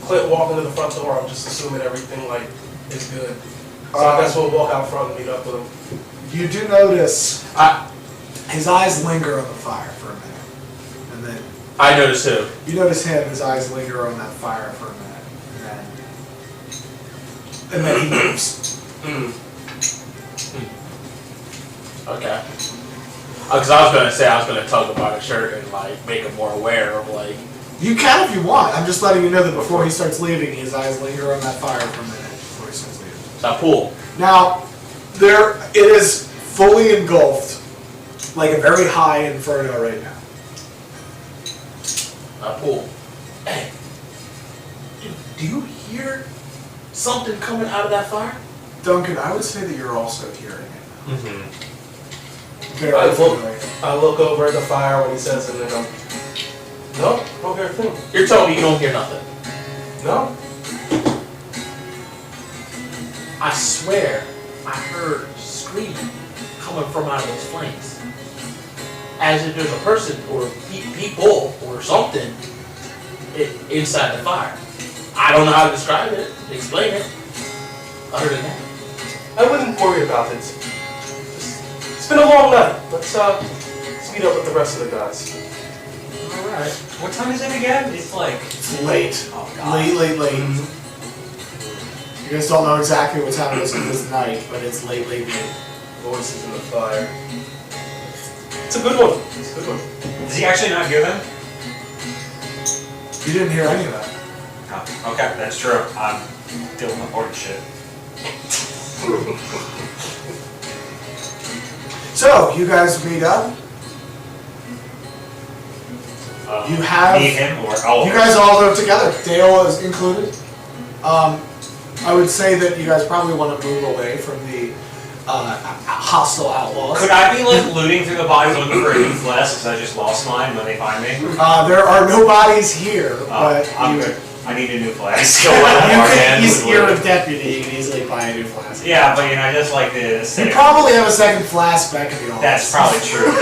E: Clint walking to the front door, I'm just assuming everything like is good. So I guess we'll walk out front and meet up with him.
A: You do notice his eyes linger on the fire for a minute, and then
C: I noticed too.
A: you notice him. His eyes linger on that fire for a minute, and then he moves.
C: Okay. Because I was gonna say I was gonna tug about his shirt and like make him more aware of like.
A: You can if you want. I'm just letting you know that before he starts leaving, his eyes linger on that fire for a minute before he starts leaving.
C: That pool.
A: Now, it is fully engulfed, like a very high inferno right now.
C: That pool. Hey. Do you hear something coming out of that fire?
A: Duncan, I would say that you're also hearing it.
B: Mm-hmm.
A: Very
E: I look,
A: familiar.
E: I look over at the fire when he says it and I go, no, don't hear a thing.
C: You're telling me you don't hear nothing.
E: No.
C: I swear I heard screaming coming from out of those flames. As if there's a person or people or something inside the fire. I don't know how to describe it, explain it, other than that.
E: I wouldn't worry about it. It's been a long night. Let's meet meet up with the rest of the guys.
D: Alright. What time is it again? It's like...
A: It's late.
D: Oh, God.
A: Late. You guys don't know exactly what time it is this night, but it's late.
E: Voices in the fire. It's a good one. It's a good one.
D: Does he actually not hear them?
A: You didn't hear any of that.
D: Oh, okay, that's true. I'm dealing with important shit.
A: So, you guys meet up. You have...
D: Me, him, or all
A: You
D: of us?
A: guys all live together. Dale is included. I would say that you guys probably want to move away from the hostile outlaws.
D: Could I be like looting through the bodies looking for a new flask because I just lost mine when they find me?
A: There are no bodies here, but
D: I'm
A: you,
D: good. I need a new flask.
B: Go on,
A: you
B: Morgan,
A: could,
B: with
A: you're a
B: Luke.
A: deputy, you can easily buy a new flask.
D: Yeah, but you know, I just like the
A: You
D: aesthetic.
A: probably have a second flask back in the office.
D: That's probably true. You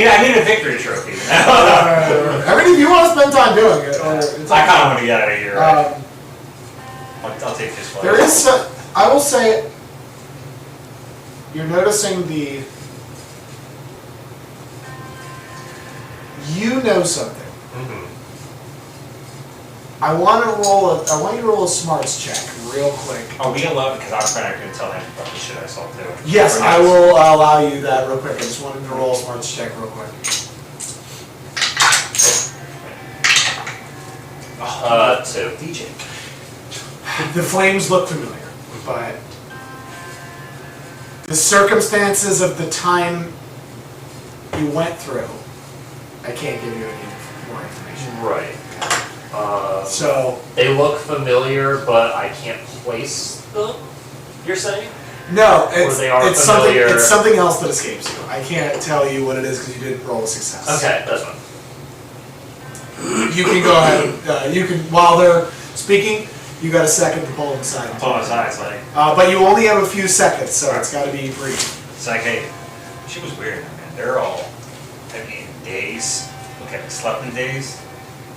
D: know. I need a victory trophy.
A: I mean, if you want to spend time doing it, or it's
D: I kind of want to get out of here. Right?
A: um,
D: I'll take this flask.
A: there is some, I will say, you're noticing you know something. I want you to roll a smarts check real quick.
D: Are we alone? Because I'm trying to tell him about the shit I saw too.
A: Yes, I will allow you that real quick. I just wanted to roll a smarts check real quick.
B: 2.
D: DJ.
A: The flames look familiar, but the circumstances of the time you went through, I can't give you any more information.
B: Right.
A: So,
B: They look familiar, but I can't place them, you're saying?
A: no,
B: Or they are
A: it's something.
B: familiar.
A: It's something else that escapes you. I can't tell you what it is because you didn't roll a success.
B: Okay, that's fine.
A: You can go ahead. You can, while they're speaking, you got a second to pull them aside.
D: It's on my side. It's like,
A: But you only have a few seconds, so it's got to be brief.
D: it's like, hey, she was weird, man. They're all, I mean, days. Look at it, slept in days.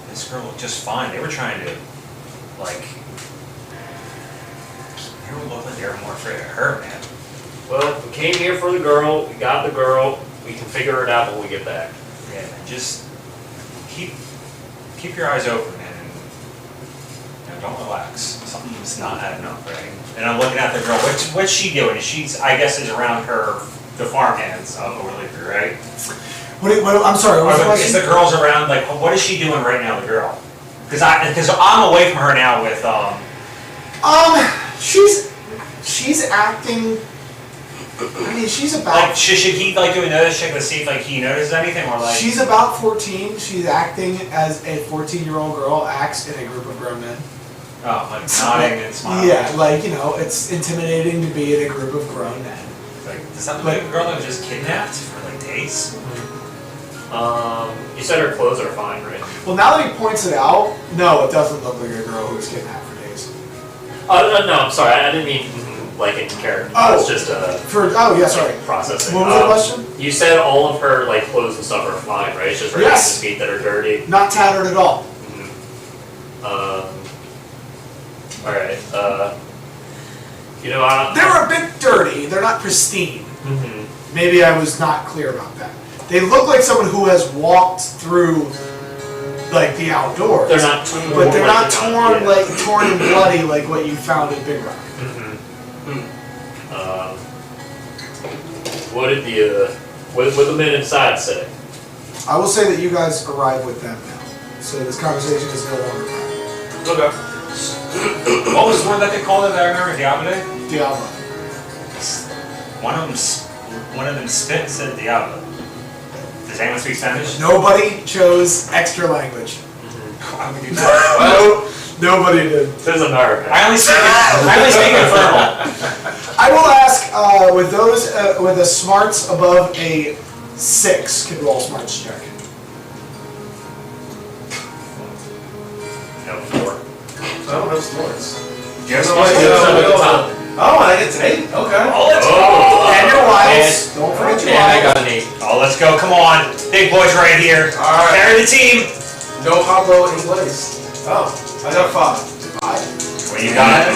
D: This girl looked just fine. They were trying to, like, they were looking like they were more afraid of her, man.
B: Well, we came here for the girl, we got the girl, we can figure it out when we get back.
D: Yeah, man, just keep your eyes open, man, and you know, don't relax. Something's not adding up, right? And I'm looking at the girl. What's she doing? She's, I guess, is around the farmhands of O'Leary, right?
A: I'm sorry. What was the
D: Is
A: question?
D: the girls around? Like, what is she doing right now? The girl, because I'm away from her now with
A: She's acting. I mean, she's about.
D: like, should he like do a notice check to see if like he notices anything or like?
A: She's about 14. She's acting as a 14-year-old girl acts in a group of grown men.
D: Oh, like nodding and smiling.
A: Yeah, like, you know, it's intimidating to be in a group of grown men.
D: Like, does that look like a girl that was just kidnapped for like days?
B: You said her clothes are fine, right?
A: Well, now that he points it out, no, it doesn't look like a girl who was kidnapped for days.
B: No, I'm sorry, I didn't mean like in character.
A: Oh.
B: It's just
A: Yeah, sorry.
B: processing.
A: What was the question?
B: You said all of her like clothes and stuff are fine, right? It's just her
A: Yes.
B: feet that are dirty.
A: Not tattered at all.
B: All right. You know,
A: They're a bit dirty. They're not pristine.
B: Mhm.
A: Maybe I was not clear about that. They look like someone who has walked through, like, the outdoors.
B: They're not torn.
A: But they're not
B: like,
A: torn,
B: yeah.
A: like, torn and bloody like what you found in Big Rock.
B: What did the men inside say?
A: I will say that you guys arrive with them now. So this conversation is no longer private.
C: Okay.
D: What was the word that they called it that I remember? Diablo?
A: Diablo.
D: One of them spit and said Diablo. Does anyone speak Spanish?
A: Nobody chose extra language.
D: Why would we do that?
A: Nobody did.
B: This is America.
D: I only speak infernal.
A: I will ask, with those with a smarts above a 6, can roll a smarts check.
B: No, 4.
E: I don't have sports.
D: Do you have
E: No, I
D: speech?
E: do. Oh, I get an 8. Okay.
D: Oh, let's go.
A: And your wives. Don't forget your
B: And I
A: wives.
B: got an 8.
D: Oh, let's go. Come on. Big boys right here.
E: All right.
D: Carry the team.
E: No Pablo in place. Oh, I got 5.
A: 5.
D: What you got?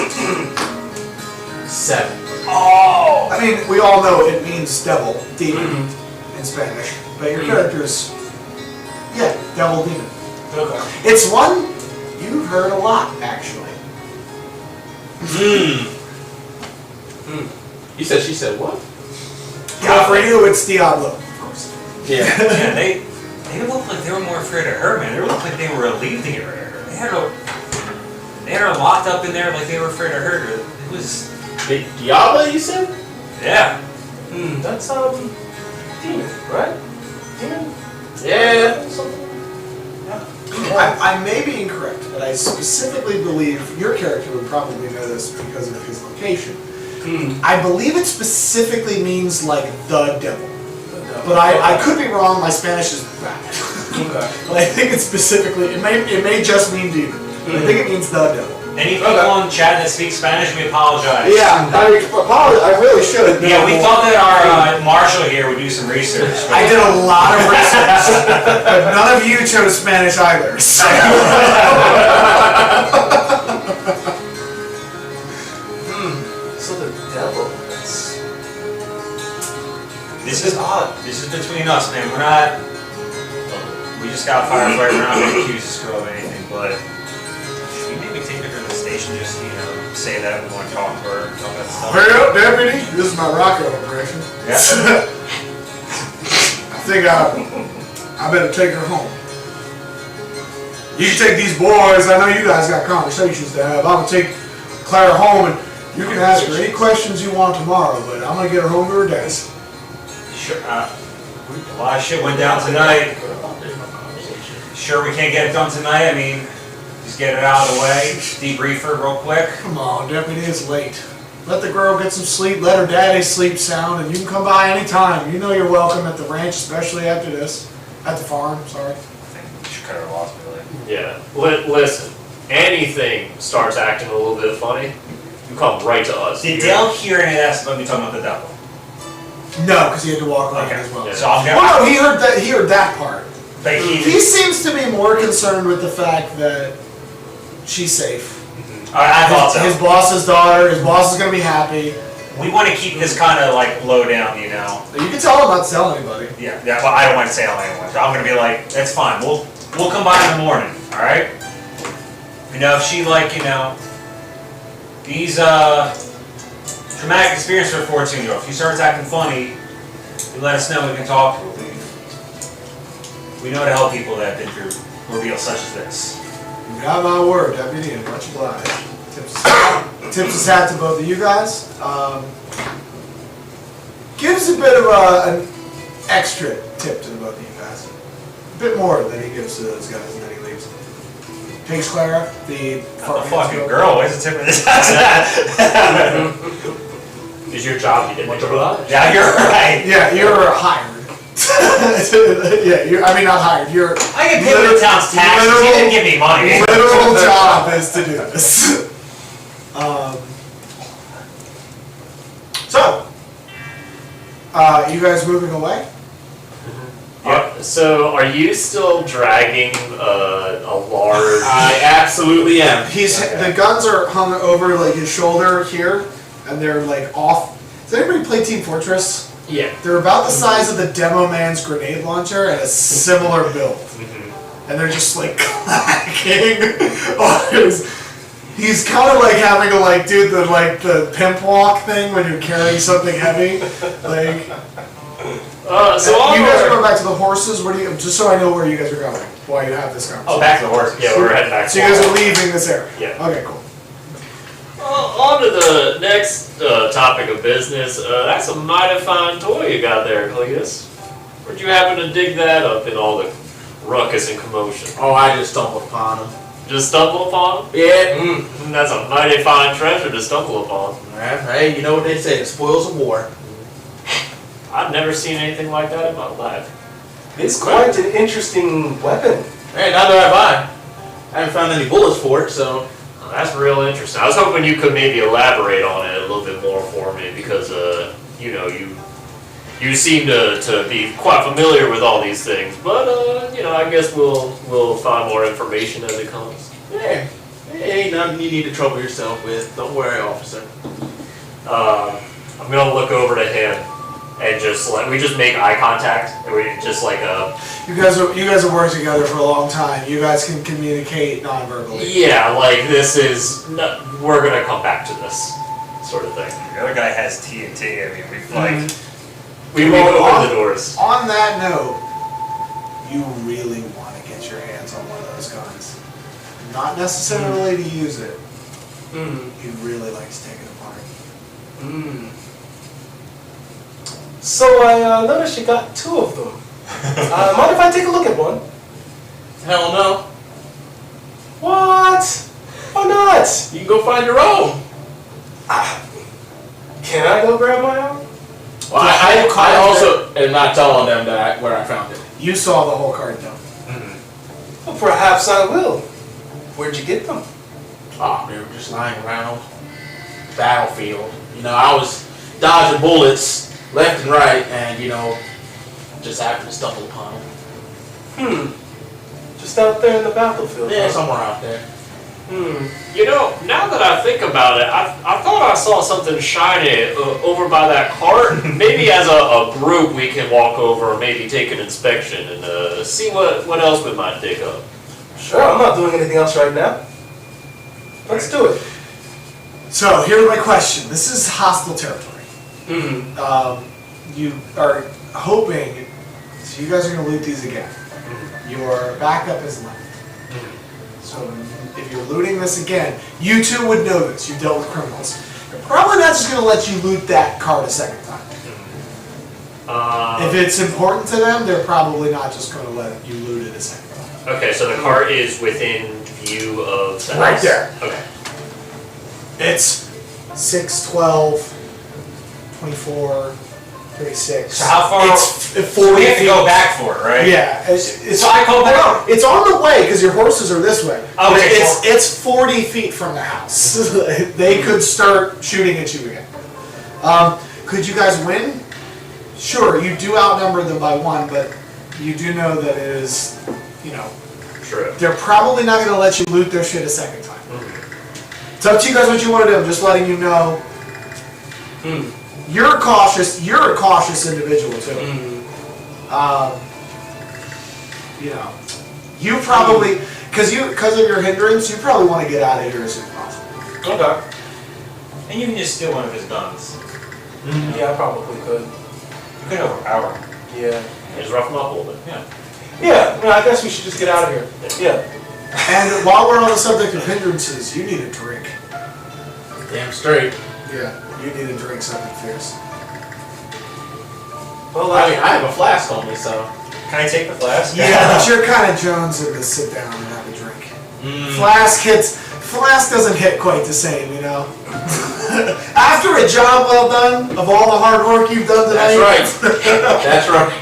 C: 7.
D: Oh.
A: I mean, we all know it means devil, demon, in Spanish. but your character's, yeah, devil demon.
E: Okay.
A: It's one you've heard a lot, actually.
C: You said she said what?
A: Yeah, for you, it's Diablo, of course.
C: Yeah.
D: Yeah, they looked like they were more afraid of her, man. They looked like they were relieved to get rid of her. They had her locked up in there like they were afraid of her. It was...
C: Diablo, you said?
D: Yeah.
E: That's demon, right? Demon?
C: Yeah.
A: I may be incorrect, but I specifically believe your character would probably know this because of his location. I believe it specifically means like the devil. But I could be wrong, my Spanish is bad.
E: Okay.
A: But I think it's specifically, it may just mean demon. But I think it means the devil.
D: Any people in chat that speak Spanish, we apologize.
A: Yeah, I really should.
D: Yeah, we thought that our Marshall here would do some research.
A: I did a lot of research, but none of you chose Spanish either. So.
E: So the devil.
D: This is odd. This is between us, man. We're not. We just got fired right. We're not going to accuse this girl of anything, but should we maybe take her to the station just, say that we want to talk to her and all that stuff?
A: Hurry up, deputy. This is my Rocco impression.
D: Yeah.
A: I think I better take her home. You can take these boys. I know you guys got conversations to have. I'm gonna take Clara home, and you can ask her any questions you want tomorrow. But I'm gonna get her home to her desk.
D: Sure. A lot of shit went down tonight. Sure, we can't get it done tonight. I mean, just get it out of the way. Debrief her real quick.
A: Come on, deputy. It's late. Let the girl get some sleep. Let her daddy sleep sound, and you can come by anytime. You know you're welcome at the ranch, especially after this. At the farm. Sorry.
D: I think we should cut her loss, really.
B: Yeah. Listen, anything starts acting a little bit funny, you come right to us.
D: Did Dale hear any of that stuff me talking about the devil?
A: No, because he had to walk around
D: Okay.
A: as well.
B: Yeah.
D: So I'm gonna.
A: Oh no, he heard that part.
D: But
A: He seems to be more concerned with the fact that she's safe.
D: I thought so.
A: His boss's daughter, his boss is gonna be happy.
D: We want to keep this kind of like low down,
A: You can tell him not to tell anybody.
D: Yeah, well, I don't want to say it anyone. So I'm gonna be like, that's fine. We'll come by in the morning, all right? If she these traumatic experience for a 14-year-old. If she starts acting funny, you let us know. We can talk to her. We know to help people that have been through ordeals such as this.
A: You got my word, deputy, and much obliged. Tips his hat to both of you guys. Gives a bit of an extra tip to the both of you guys. A bit more than he gives to those guys, and then he leaves. Takes Clara, the
D: fucking girl. Where's the tip of this?
B: Is your job, you did much obliged.
D: Yeah, you're right.
A: Yeah, you're hired. Yeah, I mean not hired. You're.
D: I get paid with the town's taxes. He didn't give me money.
A: Literal job is to do this. So, you guys moving away?
B: So, are you still dragging a large...
C: I absolutely am.
A: The guns are hung over like his shoulder here, and they're like off. Does anybody play Team Fortress?
B: Yeah.
A: They're about the size of the demo man's grenade launcher and a similar build. And they're just like clacking. He's kind of like having to do the pimp walk thing when you're carrying something heavy.
B: So
A: you guys are going back to the horses. What do you? Just so I know where you guys are going while you have this conversation.
D: Oh, back to the horses.
B: Yeah, we're heading back.
A: So you guys are leaving this area.
B: Yeah.
A: Okay, cool.
B: On to the next topic of business. That's a mighty fine toy you got there, Cletus. Where'd you happen to dig that up in all the ruckus and commotion?
C: Oh, I just stumbled upon him.
B: Just stumble upon?
C: Yeah.
B: That's a mighty fine treasure to stumble upon.
C: Hey, you know what they say, the spoils of war.
B: I've never seen anything like that in my life.
E: It's quite an interesting weapon.
C: Hey, neither have I. I haven't found any bullets for it, so...
B: That's real interesting. I was hoping you could maybe elaborate on it a little bit more for me because, you seem to be quite familiar with all these things. But, I guess we'll find more information as it comes.
C: Yeah. Hey, ain't nothing you need to trouble yourself with. Don't worry, officer.
B: I'm going to look over to him and just like we just make eye contact, and we just like
A: You guys are working together for a long time. You guys can communicate non-verbally.
B: yeah, like this is we're gonna come back to this sort of thing.
D: The other guy has TNT. I mean, we've like.
B: We open the doors.
A: On that note, you really want to get your hands on one of those guns. Not necessarily to use it. You'd really like to take it apart.
E: So I noticed you got 2 of them. Mind if I take a look at one?
C: Hell no.
E: What? Why not?
C: You can go find your own.
E: Can I go grab my own?
C: Well, I also am not telling them that where I found it.
A: You saw the whole card though.
E: Well, perhaps I will. Where'd you get them?
C: Oh, they were just lying around the battlefield. You know, I was dodging bullets left and right, and you know, just happened to stumble upon them.
E: Just out there in the battlefield.
C: Yeah,
E: huh?
C: somewhere out there.
B: You know, now that I think about it, I thought I saw something shiny over by that cart. Maybe as a group we can walk over, maybe take an inspection and see what else we might dig up.
E: Sure, I'm not doing anything else right now. Let's do it.
A: So here's my question. This is hostile territory. You are hoping, so you guys are going to loot these again. Your backup is left. So if you're looting this again, you two would know this. You've dealt with criminals. They're probably not just going to let you loot that card a second time. If it's important to them, they're probably not just going to let you loot it a second time.
B: Okay, so the cart is within view of the
A: Right
B: house?
A: there.
B: Okay.
A: It's 6, 12, 24, 36.
D: So how far?
A: It's 40
D: So we have to
A: feet.
D: go back for it, right?
A: Yeah. It's
D: So I call back?
A: It's on the way because your horses are this way.
D: Okay,
A: It's 40 feet from the house. They could start shooting at you again. Could you guys win? Sure, you do outnumber them by 1, but you do know that it is, you know,
B: True.
A: they're probably not going to let you loot their shit a second time. It's up to you guys what you want to do. I'm just letting you know. You're cautious. You're a cautious individual too. You know, you probably because of your hindrance, you probably want to get out of here as soon as possible.
E: Okay.
D: And you can just steal one of his guns.
E: Yeah, I probably could.
D: You could overpower him.
E: Yeah.
B: Just rough them up a little bit.
D: Yeah.
E: Yeah, no, I guess we should just get out of here. Yeah.
A: And while we're on the subject of hindrances, you need a drink.
C: Damn straight.
A: Yeah, you need to drink something fierce.
E: Well,
C: I mean, I have a flask on me, so.
D: Can I take the flask?
A: Yeah, but you're kind of jonesing to sit down and have a drink. Flask doesn't hit quite the same, you know. After a job well done of all the hard work you've done tonight.
C: That's right. That's right.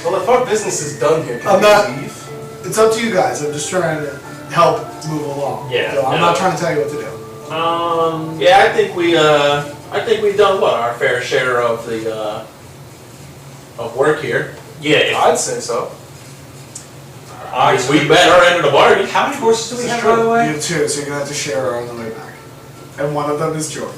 E: well, if our business is done here,
A: I'm
E: can
A: not-
E: we leave?
A: It's up to you guys. I'm just trying to help move along.
B: Yeah,
A: So I'm
B: no.
A: not trying to tell you what to do.
C: Yeah, I think we've done what our fair share of the of work here.
B: Yeah,
E: I'd say so.
C: I mean, we bet our end of the bargain.
D: How many horses do we
A: This is
D: have, by the
A: true.
D: way?
A: You have 2, so you're gonna have to share on the way back. And one of them is George.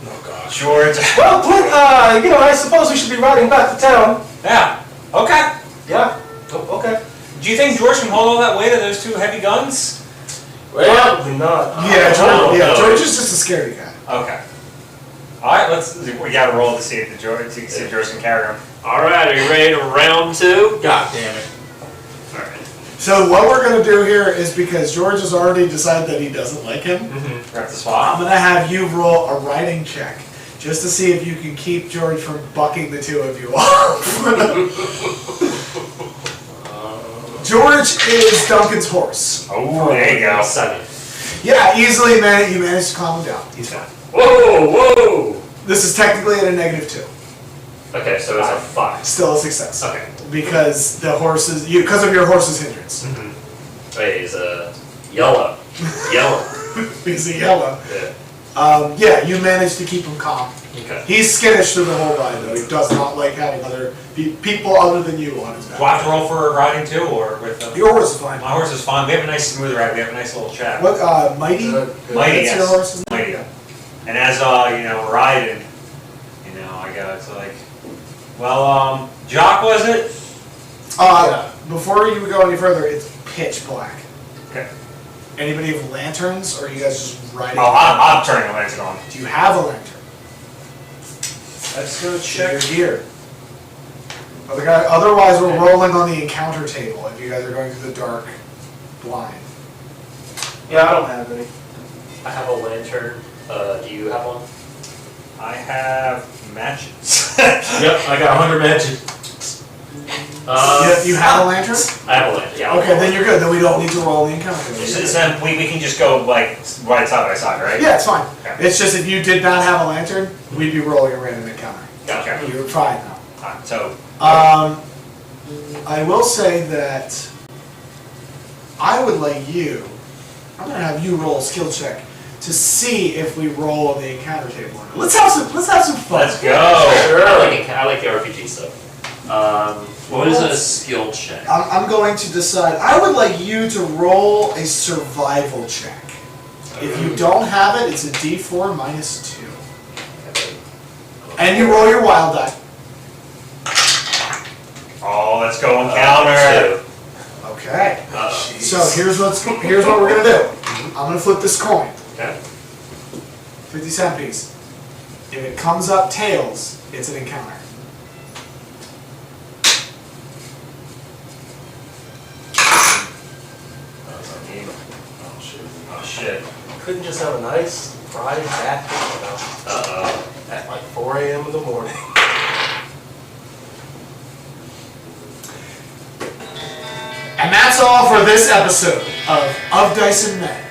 C: Oh gosh.
D: George.
E: Well, Clint, I suppose we should be riding back to town.
D: Yeah. Okay.
E: Yeah. Oh, okay.
D: Do you think George can hold all that weight of those 2 heavy guns?
C: Well,
E: Probably not.
A: Yeah, George,
B: no.
A: George is just a scaredy guy.
D: Okay. All right. We gotta roll to see if George can carry them.
B: all right. Are you ready to round 2?
C: God damn it.
B: All right.
A: So what we're gonna do here is because George has already decided that he doesn't like him,
D: Grab the
A: I'm
D: swap.
A: gonna have you roll a writing check just to see if you can keep George from bucking the 2 of you off. George is Duncan's horse.
D: Oh, there you go.
B: 7.
A: Yeah, easily you managed to calm him down. He's fine.
B: Whoa!
A: This is technically at a -2.
B: Okay, so it's a 5.
A: Still a success.
B: Okay.
A: Because the horses, because of your horse's hindrance.
B: Wait, he's yellow. Yellow.
A: Because of yellow.
B: Yeah.
A: Yeah, you managed to keep him calm.
B: Okay.
A: He's skittish through the whole ride, though. He does not like having other people other than you on his back.
D: Do I have to roll for riding too, or with them?
A: Your horse is fine.
D: My horse is fine. We have a nice smooth ride. We have a nice little chat.
A: What, Mighty?
E: Good.
D: Mighty,
A: That's
D: yes.
A: your horse's name?
D: Mighty. And as we're riding, it's like, well, Jock, was it?
A: Before you go any further, it's pitch black.
D: Okay.
A: Anybody have lanterns, or are you guys just riding?
D: Oh, I'm turning the lights on.
A: Do you have a lantern?
D: Let's go
A: Check your gear. Otherwise, we're rolling on the encounter table if you guys are going through the dark blind.
E: Yeah, I don't have any.
B: I have a lantern. Do you have one?
D: I have matches.
C: Yep, I got 100 matches.
A: You have a lantern?
B: I have a lantern. Yeah.
A: Okay, then you're good. Then we don't need to roll the encounter table.
D: Then we can just go like right side by side, right?
A: Yeah, it's fine.
D: Okay.
A: It's just if you did not have a lantern, we'd be rolling a random encounter.
D: Gotcha.
A: You're fine now.
D: Alright, so
A: I will say that I would like you. I'm gonna have you roll a skill check to see if we roll on the encounter table. Or not. Let's have some fun.
D: let's go.
B: I like the RPG stuff. What is a skill check?
A: I'm going to decide. I would like you to roll a survival check. If you don't have it, it's a D4 minus 2. And you roll your wild die.
D: Oh, let's go encounter.
A: Okay.
B: Jeez.
A: So here's what we're gonna do. I'm gonna flip this coin.
B: Okay.
A: 50-cent piece. If it comes up tails, it's an encounter.
D: Oh shit.
E: Couldn't just have a nice fried back at like 4 a.m. in the morning.
A: And that's all for this episode of Dice and Men.